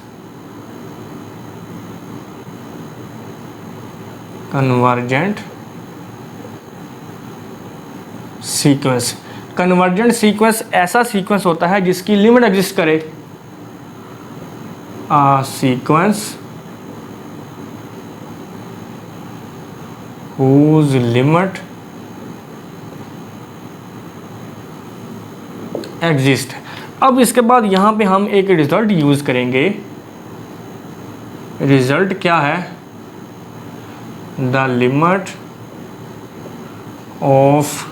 Convergent sequence, convergent sequence ऐसा सीक्वेंस होता है जिसकी लिमिट एग्जिस्ट करे। Sequence whose limit exist। अब इसके बाद यहाँ पे हम एक रिजल्ट यूज करेंगे। रिजल्ट क्या है, the limit of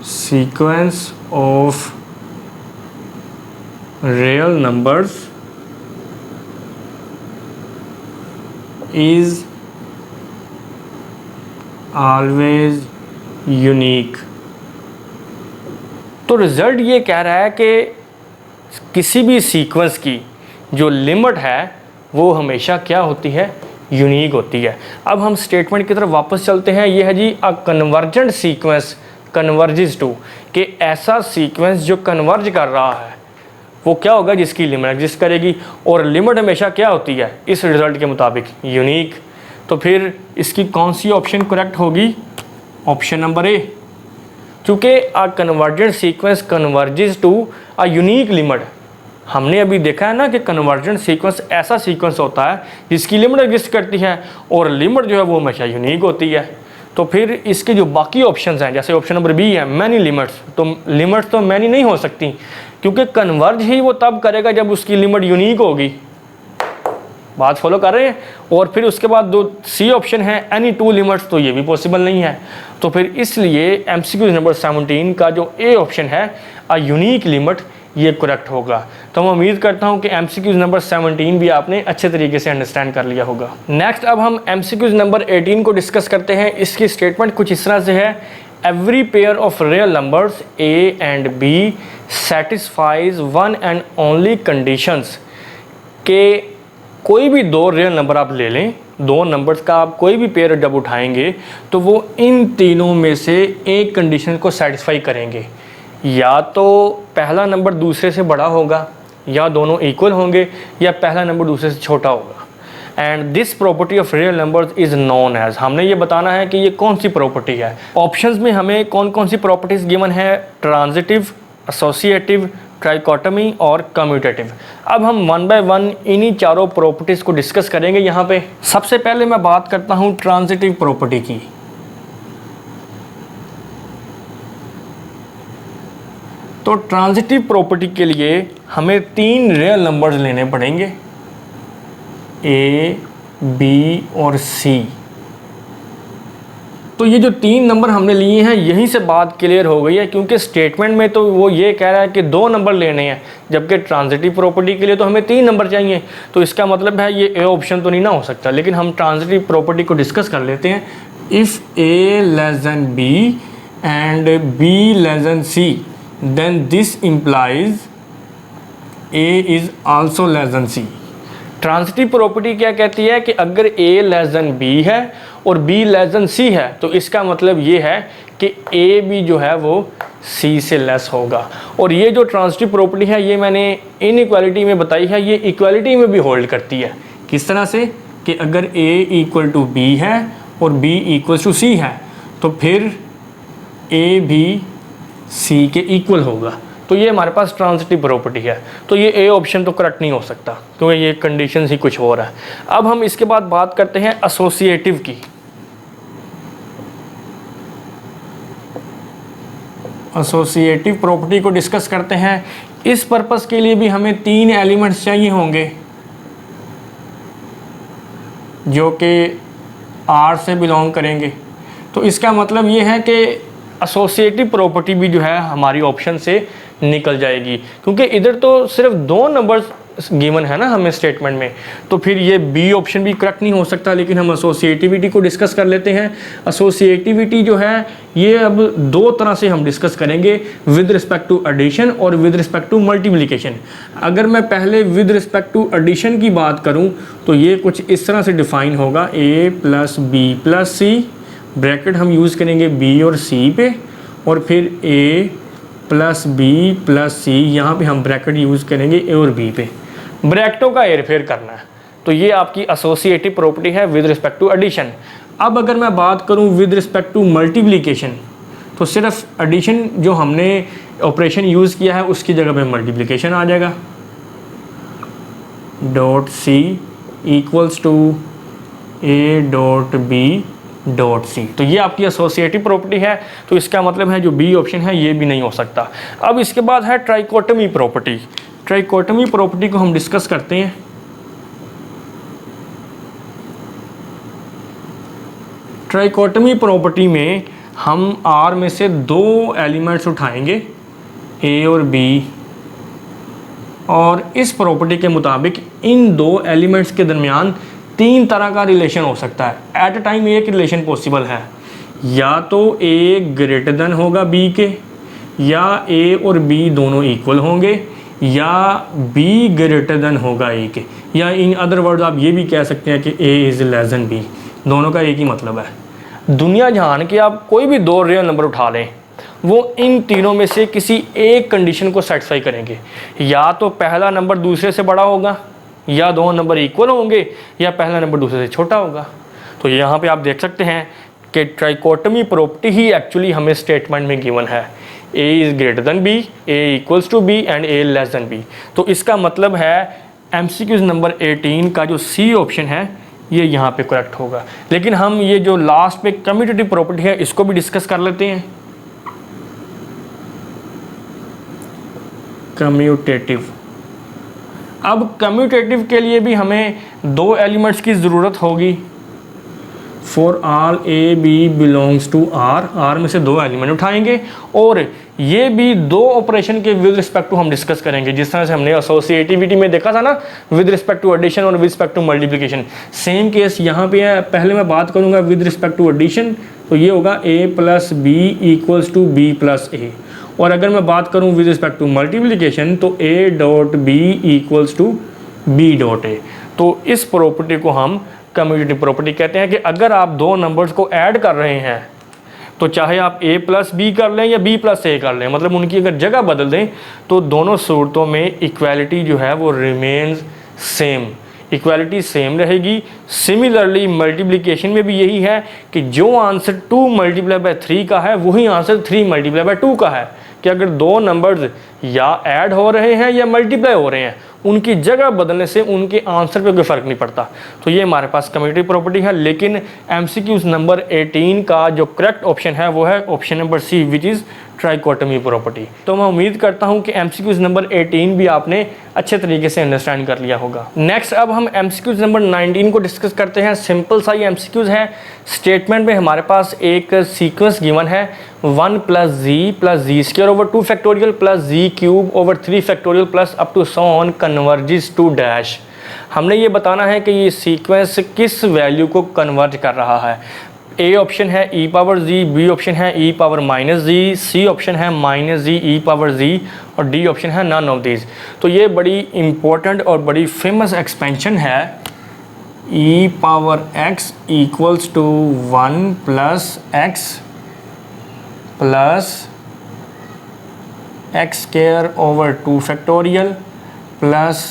sequence of real numbers is always unique। तो रिज़ल्ट ये कह रहा है कि किसी भी सीक्वेंस की जो लिमिट है वो हमेशा क्या होती है, यूनिक होती है। अब हम स्टेटमेंट की तरफ वापस चलते हैं। ये है जी, a convergent sequence converges to, कि ऐसा सीक्वेंस जो कन्वर्ज कर रहा है वो क्या होगा, जिसकी लिमिट एग्जिस्ट करेगी, और लिमिट हमेशा क्या होती है इस रिजल्ट के मुताबिक, यूनिक। तो फिर इसकी कौन सी ऑप्शन करेक्ट होगी, ऑप्शन नंबर ए। क्योंकि a convergent sequence converges to a unique limit. हमने अभी देखा है ना कि कन्वर्जेंट सीक्वेंस ऐसा सीक्वेंस होता है जिसकी लिमिट एग्जिस्ट करती है, और लिमिट जो है वो हमेशा यूनिक होती है। तो फिर इसके जो बाकी ऑप्शंस हैं, जैसे ऑप्शन नंबर बी है मैनी लिमिट्स, तो लिमिट्स तो मैनी नहीं हो सकती, क्योंकि कन्वर्ज ही वो तब करेगा जब उसकी लिमिट यूनिक होगी। बात फॉलो कर रहे हैं। और फिर उसके बाद दो सी ऑप्शन है एनी टू लिमिट्स, तो ये भी पॉसिबल नहीं है। तो फिर इसलिए MCQ नंबर 17 का जो ए ऑप्शन है अ यूनिक लिमिट, ये करेक्ट होगा। तो मैं उम्मीद करता हूँ कि MCQ नंबर 17 भी आपने अच्छे तरीके से अंडरस्टैंड कर लिया होगा। नेक्स्ट अब हम MCQ नंबर 18 को डिस्कस करते हैं। इसकी स्टेटमेंट कुछ इस तरह से है, every pair of real numbers A and B satisfies one and only conditions, के कोई भी दो रियल नंबर आप ले लें दो नंबर्स का आप कोई भी पेयर जब उठाएंगे तो वो इन तीनों में से एक कंडीशन को सेटिस्फाई करेंगे, या तो पहला नंबर दूसरे से बड़ा होगा, या दोनों इक्वल होंगे, या पहला नंबर दूसरे से छोटा होगा। And this property of real numbers is known as, हमने ये बताना है कि ये कौन सी प्रॉपर्टी है। ऑप्शंस में हमें कौन कौन सी प्रॉपर्टीज गिवन है, ट्रांजिटिव, एसोसिएटिव, ट्राइकोटमी और कम्यूटेटिव। अब हम वन बाय वन इन्हीं चारों प्रॉपर्टीज को डिस्कस करेंगे यहाँ पे। सबसे पहले मैं बात करता हूँ ट्रांजिटिव प्रॉपर्टी की। तो ट्रांजिटिव प्रॉपर्टी के लिए हमें तीन रियल नंबर्स लेने पड़ेंगे, ए, बी और सी। तो ये जो तीन नंबर हमने लिए हैं यहीं से बात क्लियर हो गई है, क्योंकि स्टेटमेंट में तो वो ये कह रहा है कि दो नंबर लेने हैं, जबकि ट्रांजिटिव प्रॉपर्टी के लिए तो हमें तीन नंबर चाहिए। तो इसका मतलब है ये ए ऑप्शन तो नहीं ना हो सकता। लेकिन हम ट्रांजिटिव प्रॉपर्टी को डिस्कस कर लेते हैं। If A less than B and B less than C then this implies A is also less than C. Transitive property क्या कहती है कि अगर a लेस देन बी है और b लेस देन सी है तो इसका मतलब ये है कि a भी जो है वो c से लेस होगा। और ये जो ट्रांजिटिव प्रॉपर्टी है ये मैंने इनइक्वालिटी में बताई है, ये इक्वालिटी में भी होल्ड करती है। किस तरह से कि अगर a इक्वल टू बी है और b इक्वल टू सी है तो फिर a भी c के इक्वल होगा। तो ये हमारे पास ट्रांजिटिव प्रॉपर्टी है। तो ये ए ऑप्शन तो करेक्ट नहीं हो सकता, क्योंकि ये कंडीशन ही कुछ और है। अब हम इसके बाद बात करते हैं एसोसिएटिव की। एसोसिएटिव प्रॉपर्टी को डिस्कस करते हैं। इस पर्पस के लिए भी हमें तीन एलिमेंट्स चाहिए होंगे जो कि आर से बिलोंग करेंगे। तो इसका मतलब ये है कि एसोसिएटिव प्रॉपर्टी भी जो है हमारी ऑप्शन से निकल जाएगी, क्योंकि इधर तो सिर्फ दो नंबर्स गिवन है ना हमें स्टेटमेंट में। तो फिर ये बी ऑप्शन भी करेक्ट नहीं हो सकता। लेकिन हम एसोसिएटिविटी को डिस्कस कर लेते हैं। एसोसिएटिविटी जो है ये अब दो तरह से हम डिस्कस करेंगे, विद रिस्पेक्ट टू एडिशन और विद रिस्पेक्ट टू मल्टीप्लिकेशन। अगर मैं पहले विद रिस्पेक्ट टू एडिशन की बात करूँ तो ये कुछ इस तरह से डिफाइन होगा, A plus B plus C, bracket हम यूज़ करेंगे बी और सी पे, और फिर ए प्लस बी प्लस सी, यहाँ पे हम ब्रैकेट यूज़ करेंगे ए और बी पे। ब्रैकेटों का हेरफेर करना है। तो ये आपकी एसोसिएटिव प्रॉपर्टी है विद रिस्पेक्ट टू एडिशन। अब अगर मैं बात करूँ विद रिस्पेक्ट टू मल्टीप्लिकेशन तो सिर्फ एडिशन जो हमने ऑपरेशन यूज़ किया है उसकी जगह पे मल्टीप्लिकेशन आ जाएगा। Dot C equals to A dot B dot C. तो ये आपकी एसोसिएटिव प्रॉपर्टी है। तो इसका मतलब है जो बी ऑप्शन है ये भी नहीं हो सकता। अब इसके बाद है ट्राइकोटमी प्रॉपर्टी। ट्राइकोटमी प्रॉपर्टी को हम डिस्कस करते हैं। ट्राइकोटमी प्रॉपर्टी में हम आर में से दो एलिमेंट्स उठाएंगे, ए और बी, और इस प्रॉपर्टी के मुताबिक इन दो एलिमेंट्स के दरमियान तीन तरह का रिलेशन हो सकता है। एट अ टाइम एक रिलेशन पॉसिबल है, या तो ए ग्रेटर देन होगा बी के, या ए और बी दोनों इक्वल होंगे, या बी ग्रेटर देन होगा ए के, या इन अदर वर्ड्स आप ये भी कह सकते हैं कि A is less than B. दोनों का एक ही मतलब है। दुनिया जहान के आप कोई भी दो रियल नंबर उठा लें वो इन तीनों में से किसी एक कंडीशन को सेटिस्फाई करेंगे, या तो पहला नंबर दूसरे से बड़ा होगा, या दो नंबर इक्वल होंगे, या पहला नंबर दूसरे से छोटा होगा। तो यहाँ पे आप देख सकते हैं कि ट्राइकोटमी प्रॉपर्टी ही एक्चुअली हमें स्टेटमेंट में गिवन है, A is greater than B, A equals to B and A less than B. तो इसका मतलब है एमसीक्यूज नंबर 18 का जो सी ऑप्शन है ये यहाँ पे करेक्ट होगा। लेकिन हम ये जो लास्ट पे कम्यूटेटिव प्रॉपर्टी है इसको भी डिस्कस कर लेते हैं। कम्यूटेटिव, अब कम्यूटेटिव के लिए भी हमें दो एलिमेंट्स की ज़रूरत होगी। For all A B belongs to R, R में से दो एलिमेंट उठाएंगे और ये भी दो ऑपरेशन के विद रिस्पेक्ट टू हम डिस्कस करेंगे, जिस तरह से हमने एसोसिएटिविटी में देखा था ना, विद रिस्पेक्ट टू एडिशन और with respect to multiplication. Same case यहाँ पे है। पहले मैं बात करूँगा विद रिस्पेक्ट टू एडिशन, तो ये होगा A plus B equals to B plus A, और अगर मैं बात करूँ विद रिस्पेक्ट टू मल्टीप्लिकेशन तो A dot B equals to B dot A. तो इस प्रॉपर्टी को हम कम्यूटेटिव प्रॉपर्टी कहते हैं कि अगर आप दो नंबर्स को ऐड कर रहे हैं तो चाहे आप a प्लस बी कर लें या b प्लस a कर लें, मतलब उनकी अगर जगह बदल दें तो दोनों सूरतों में इक्वालिटी जो है वो रिमेन्स सेम, इक्वालिटी सेम रहेगी। सिमिलरली मल्टीप्लिकेशन में भी यही है कि जो आंसर 2 मल्टीप्लाई बाय 3 का है वही आंसर 3 मल्टीप्लाई बाय 2 का है, कि अगर दो नंबर्स या ऐड हो रहे हैं या मल्टीप्लाई हो रहे हैं, उनकी जगह बदलने से उनके आंसर पे कोई फ़र्क नहीं पड़ता। तो ये हमारे पास कम्यूटेटिव प्रॉपर्टी है। लेकिन MCQs नंबर 18 का जो करेक्ट ऑप्शन है वो है option number C, which is trichotomy property. तो मैं उम्मीद करता हूँ कि MCQs नंबर 18 भी आपने अच्छे तरीके से अंडरस्टैंड कर लिया होगा। नेक्स्ट अब हम MCQs नंबर 19 को डिस्कस करते हैं। सिंपल सा ये MCQs है। स्टेटमेंट में हमारे पास एक सीक्वेंस गिवन है 1 plus G square over 2 factorial plus G cube over 3 factorial plus up to so on converges to dash. हमने ये बताना है कि ये सीक्वेंस किस वैल्यू को कन्वर्ज कर रहा है। ए ऑप्शन है e power G, B option है e power minus G, C option है minus G e power G और डी ऑप्शन है नन ऑफ दीज। तो ये बड़ी इंपॉर्टेंट और बड़ी फेमस एक्सपेंशन है e power x equals to 1 plus x plus x square over 2 factorial plus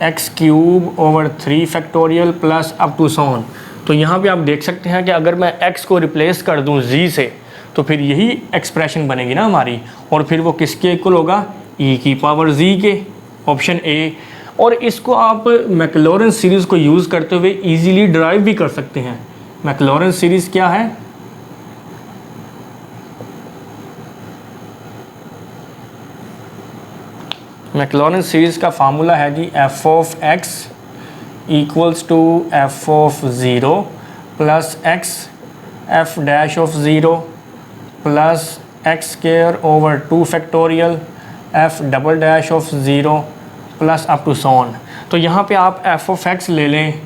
x cube over 3 factorial plus up to so on. तो यहाँ पे आप देख सकते हैं कि अगर मैं x को रिप्लेस कर दूँ z से तो फिर यही एक्सप्रेशन बनेगी ना हमारी, और फिर वो किसके इक्वल होगा, e की पावर z के, ऑप्शन ए। और इसको आप मैक्लॉरेंस सीरीज़ को यूज़ करते हुए इजीली ड्राइव भी कर सकते हैं। मैक्लॉरेंस सीरीज़ क्या है, मैक्लॉरेंस सीरीज़ का फार्मूला है जी f of x equals to f of 0 plus x f dash of 0 plus x square over 2 factorial f double dash of 0 plus up to so on. तो यहाँ पे आप f ऑफ x ले लें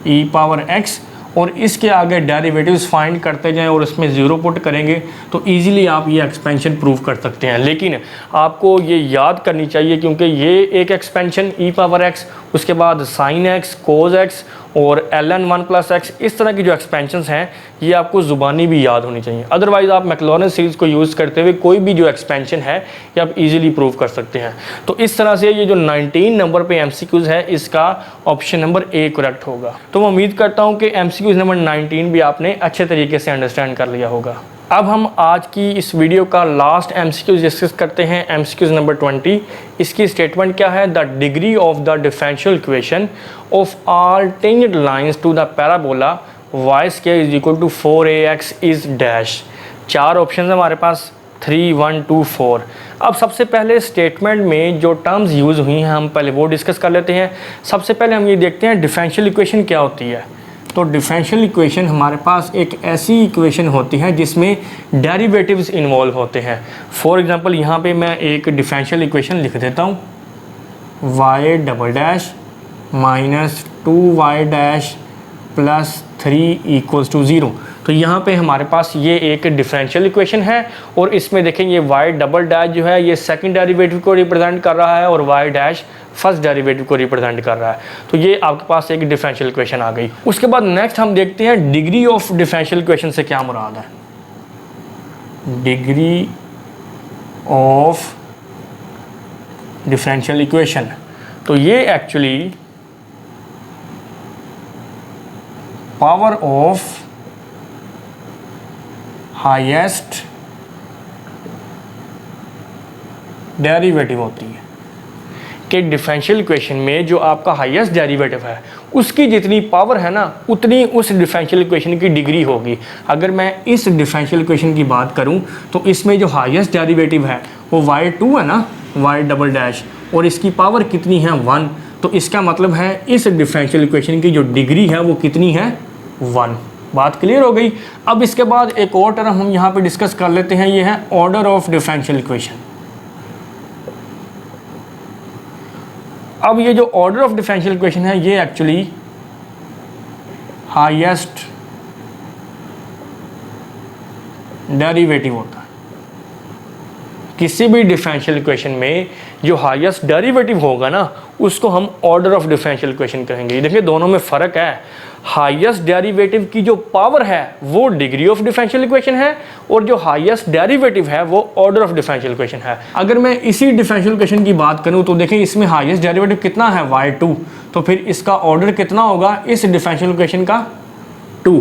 e power x और इसके आगे derivatives find करते जाएं और उसमें ज़ीरो पुट करेंगे तो इजीली आप ये एक्सपेंशन प्रूव कर सकते हैं। लेकिन आपको ये याद करनी चाहिए क्योंकि ये एक एक्सपेंशन e पावर x, उसके बाद साइन x, कोज x और ln 1 प्लस x, इस तरह की जो एक्सपेंशंस हैं ये आपको ज़ुबानी भी याद होनी चाहिए। अदरवाइज़ आप मैक्लॉरेंस सीरीज़ को यूज़ करते हुए कोई भी जो एक्सपेंशन है ये आप इजीली प्रूव कर सकते हैं। तो इस तरह से ये जो 19 नंबर पे MCQs है इसका ऑप्शन नंबर ए करेक्ट होगा। तो मैं उम्मीद करता हूँ कि MCQs नंबर 19 भी आपने अच्छे तरीके से अंडरस्टैंड कर लिया होगा। अब हम आज की इस वीडियो का लास्ट MCQs डिस्कस करते हैं, MCQs नंबर 20। इसकी स्टेटमेंट क्या है, the degree of the differential equation of all tangent lines to the parabola y square is equal to 4ax is dash. चार ऑप्शन है हमारे पास, 3, 1, 2, 4। अब सबसे पहले स्टेटमेंट में जो टर्म्स यूज़ हुई हैं हम पहले वो डिस्कस कर लेते हैं। सबसे पहले हम ये देखते हैं डिफरेंशियल इक्वेशन क्या होती है। तो डिफरेंशियल इक्वेशन हमारे पास एक ऐसी इक्वेशन होती है जिसमें डेरिवेटिव्स इन्वॉल्व होते हैं। फॉर एग्जांपल यहाँ पे मैं एक डिफरेंशियल इक्वेशन लिख देता हूँ, y double dash minus 2y dash plus 3 equals to 0। तो यहाँ पे हमारे पास ये एक डिफरेंशियल इक्वेशन है और इसमें देखें ये y डबल डैश जो है ये सेकंड डेरिवेटिव को रिप्रेजेंट कर रहा है और y डैश फर्स्ट डेरिवेटिव को रिप्रेजेंट कर रहा है। तो ये आपके पास एक डिफरेंशियल इक्वेशन आ गई। उसके बाद नेक्स्ट हम देखते हैं डिग्री ऑफ डिफरेंशियल इक्वेशन से क्या मुराद है। डिग्री ऑफ डिफरेंशियल इक्वेशन, तो ये actually power of highest derivative होती है कि डिफरेंशियल इक्वेशन में जो आपका हाईएस्ट डेरिवेटिव है उसकी जितनी पावर है ना उतनी उस डिफरेंशियल इक्वेशन की डिग्री होगी। अगर मैं इस डिफरेंशियल इक्वेशन की बात करूं तो इसमें जो हाईएस्ट डेरिवेटिव है वो y2 है ना, y डबल डैश, और इसकी पावर कितनी है 1। तो इसका मतलब है इस डिफरेंशियल इक्वेशन की जो डिग्री है वो कितनी है 1। बात क्लियर हो गई। अब इसके बाद एक और टर्म हम यहाँ पे डिस्कस कर लेते हैं, ये है ऑर्डर ऑफ डिफरेंशियल इक्वेशन। अब ये जो ऑर्डर ऑफ डिफरेंशियल इक्वेशन है ये एक्चुअली हाईएस्ट डेरिवेटिव होता है। किसी भी डिफरेंशियल इक्वेशन में जो हाईएस्ट डेरिवेटिव होगा ना उसको हम ऑर्डर ऑफ डिफरेंशियल इक्वेशन कहेंगे। देखिए दोनों में फ़र्क है, हाईएस्ट डेरिवेटिव की जो पावर है वो डिग्री ऑफ डिफरेंशियल इक्वेशन है और जो हाईएस्ट डेरिवेटिव है वो ऑर्डर ऑफ डिफरेंशियल इक्वेशन है। अगर मैं इसी डिफरेंशियल इक्वेशन की बात करूं तो देखें इसमें हाईएस्ट डेरिवेटिव कितना है y2, तो फिर इसका ऑर्डर कितना होगा इस डिफरेंशियल इक्वेशन का 2,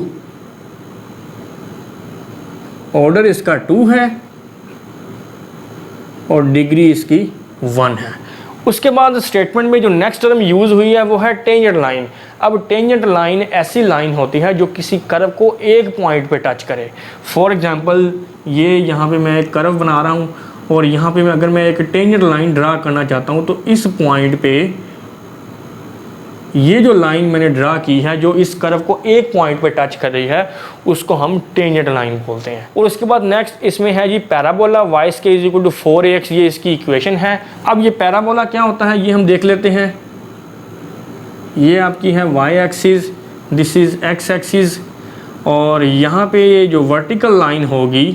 ऑर्डर इसका 2 है और डिग्री इसकी 1 है। उसके बाद स्टेटमेंट में जो नेक्स्ट टर्म यूज़ हुई है वो है टेंजेंट लाइन। अब टेंजेंट लाइन ऐसी लाइन होती है जो किसी कर्व को एक पॉइंट पे टच करे। फॉर एग्जांपल ये यहाँ पे मैं एक कर्व बना रहा हूँ और यहाँ पे अगर मैं एक टेंजेंट लाइन ड्रा करना चाहता हूँ तो इस पॉइंट पे ये जो लाइन मैंने ड्रा की है जो इस कर्व को एक पॉइंट पे टच कर रही है उसको हम टेंजेंट लाइन बोलते हैं। और उसके बाद नेक्स्ट इसमें है जी parabola y square is equal to 4ax, ये इसकी इक्वेशन है। अब ये पैराबोला क्या होता है ये हम देख लेते हैं। ये आपकी है y axis, this is x axis और यहाँ पे ये जो वर्टिकल लाइन होगी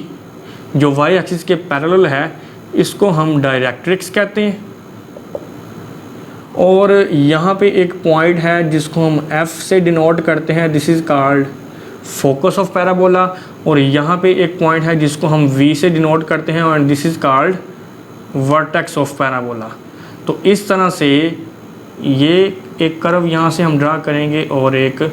जो y एक्सिस के पैरेलल है इसको हम डायरेक्ट्रिक्स कहते हैं। और यहाँ पे एक पॉइंट है जिसको हम F से डिनोट करते हैं, this is called focus of parabola. और यहाँ पे एक पॉइंट है जिसको हम V से डिनोट करते हैं और this is called vertex of parabola. तो इस तरह से ये एक कर्व यहाँ से हम ड्रा करेंगे और एक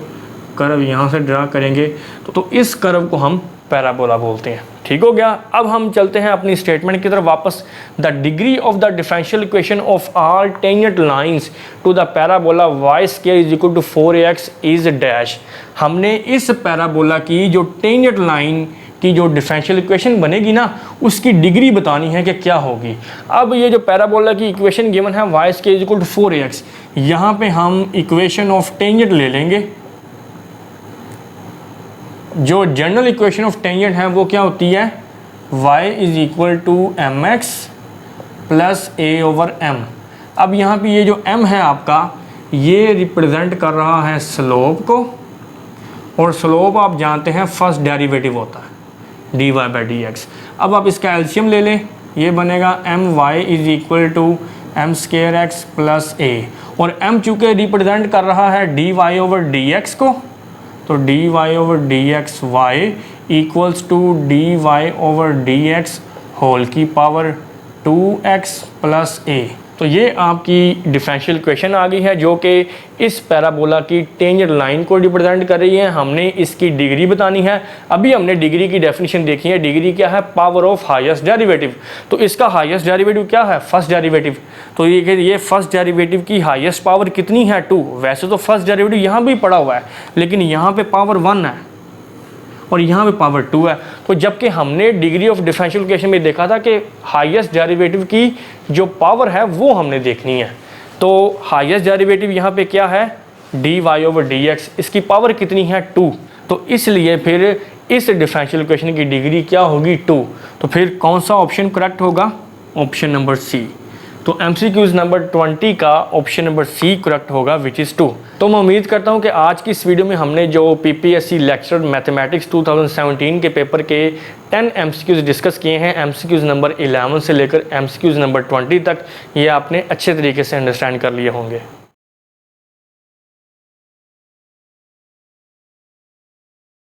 कर्व यहाँ से ड्रा करेंगे तो इस कर्व को हम पैराबोला बोलते हैं। ठीक हो गया। अब हम चलते हैं अपनी स्टेटमेंट की तरफ वापस। The degree of the differential equation of all tangent lines to the parabola y square is equal to 4ax is dash. हमने इस पैराबोला की जो टेंजेंट लाइन की जो डिफरेंशियल इक्वेशन बनेगी ना उसकी डिग्री बतानी है कि क्या होगी। अब ये जो पैराबोला की इक्वेशन गिवन है y square is equal to 4ax, यहाँ पे हम इक्वेशन ऑफ टेंजेंट ले लेंगे। जो जनरल इक्वेशन ऑफ टेंजेंट है वो क्या होती है y is equal to M X plus A over M. अब यहाँ पे ये जो m है आपका ये रिप्रेजेंट कर रहा है स्लोप को और स्लोप आप जानते हैं फर्स्ट डेरिवेटिव होता है dy बाई डी एक्स। अब आप इसका एलसीएम ले लें, ये बनेगा M Y is equal to M square X plus A और m चूँकि रिप्रेजेंट कर रहा है dy ओवर डी एक्स को तो dy over D X Y equals to dy over D X whole की पावर 2x प्लस a। तो ये आपकी डिफरेंशियल इक्वेशन आ गई है जो कि इस पैराबोला की टेंजेंट लाइन को रिप्रेजेंट कर रही है। हमने इसकी डिग्री बतानी है। अभी हमने डिग्री की डेफिनेशन देखी है। डिग्री क्या है पावर ऑफ हाईएस्ट डेरिवेटिव। तो इसका हाईएस्ट डेरिवेटिव क्या है फर्स्ट डेरिवेटिव। तो ये फर्स्ट डेरिवेटिव की हाईएस्ट पावर कितनी है 2। वैसे तो फर्स्ट डेरिवेटिव यहाँ भी पड़ा हुआ है लेकिन यहाँ पे पावर 1 है और यहाँ पे पावर 2 है। तो जबकि हमने डिग्री ऑफ डिफरेंशियल इक्वेशन में देखा था कि हाईएस्ट डेरिवेटिव की जो पावर है वो हमने देखनी है। तो हाईएस्ट डेरिवेटिव यहाँ पे क्या है dy ओवर डी एक्स, इसकी पावर कितनी है 2। तो इसलिए फिर इस डिफरेंशियल इक्वेशन की डिग्री क्या होगी 2। तो फिर कौन सा ऑप्शन करेक्ट होगा ऑप्शन नंबर सी। तो MCQs नंबर 20 का ऑप्शन नंबर सी करेक्ट होगा विच इज़ 2। तो मैं उम्मीद करता हूं कि आज की इस वीडियो में हमने जो PPSC लेक्चर मैथमेटिक्स 2017 के पेपर के 10 MCQs डिस्कस किए हैं, MCQs नंबर 11 से लेकर MCQs नंबर 20 तक, ये आपने अच्छे तरीके से अंडरस्टैंड कर लिए होंगे।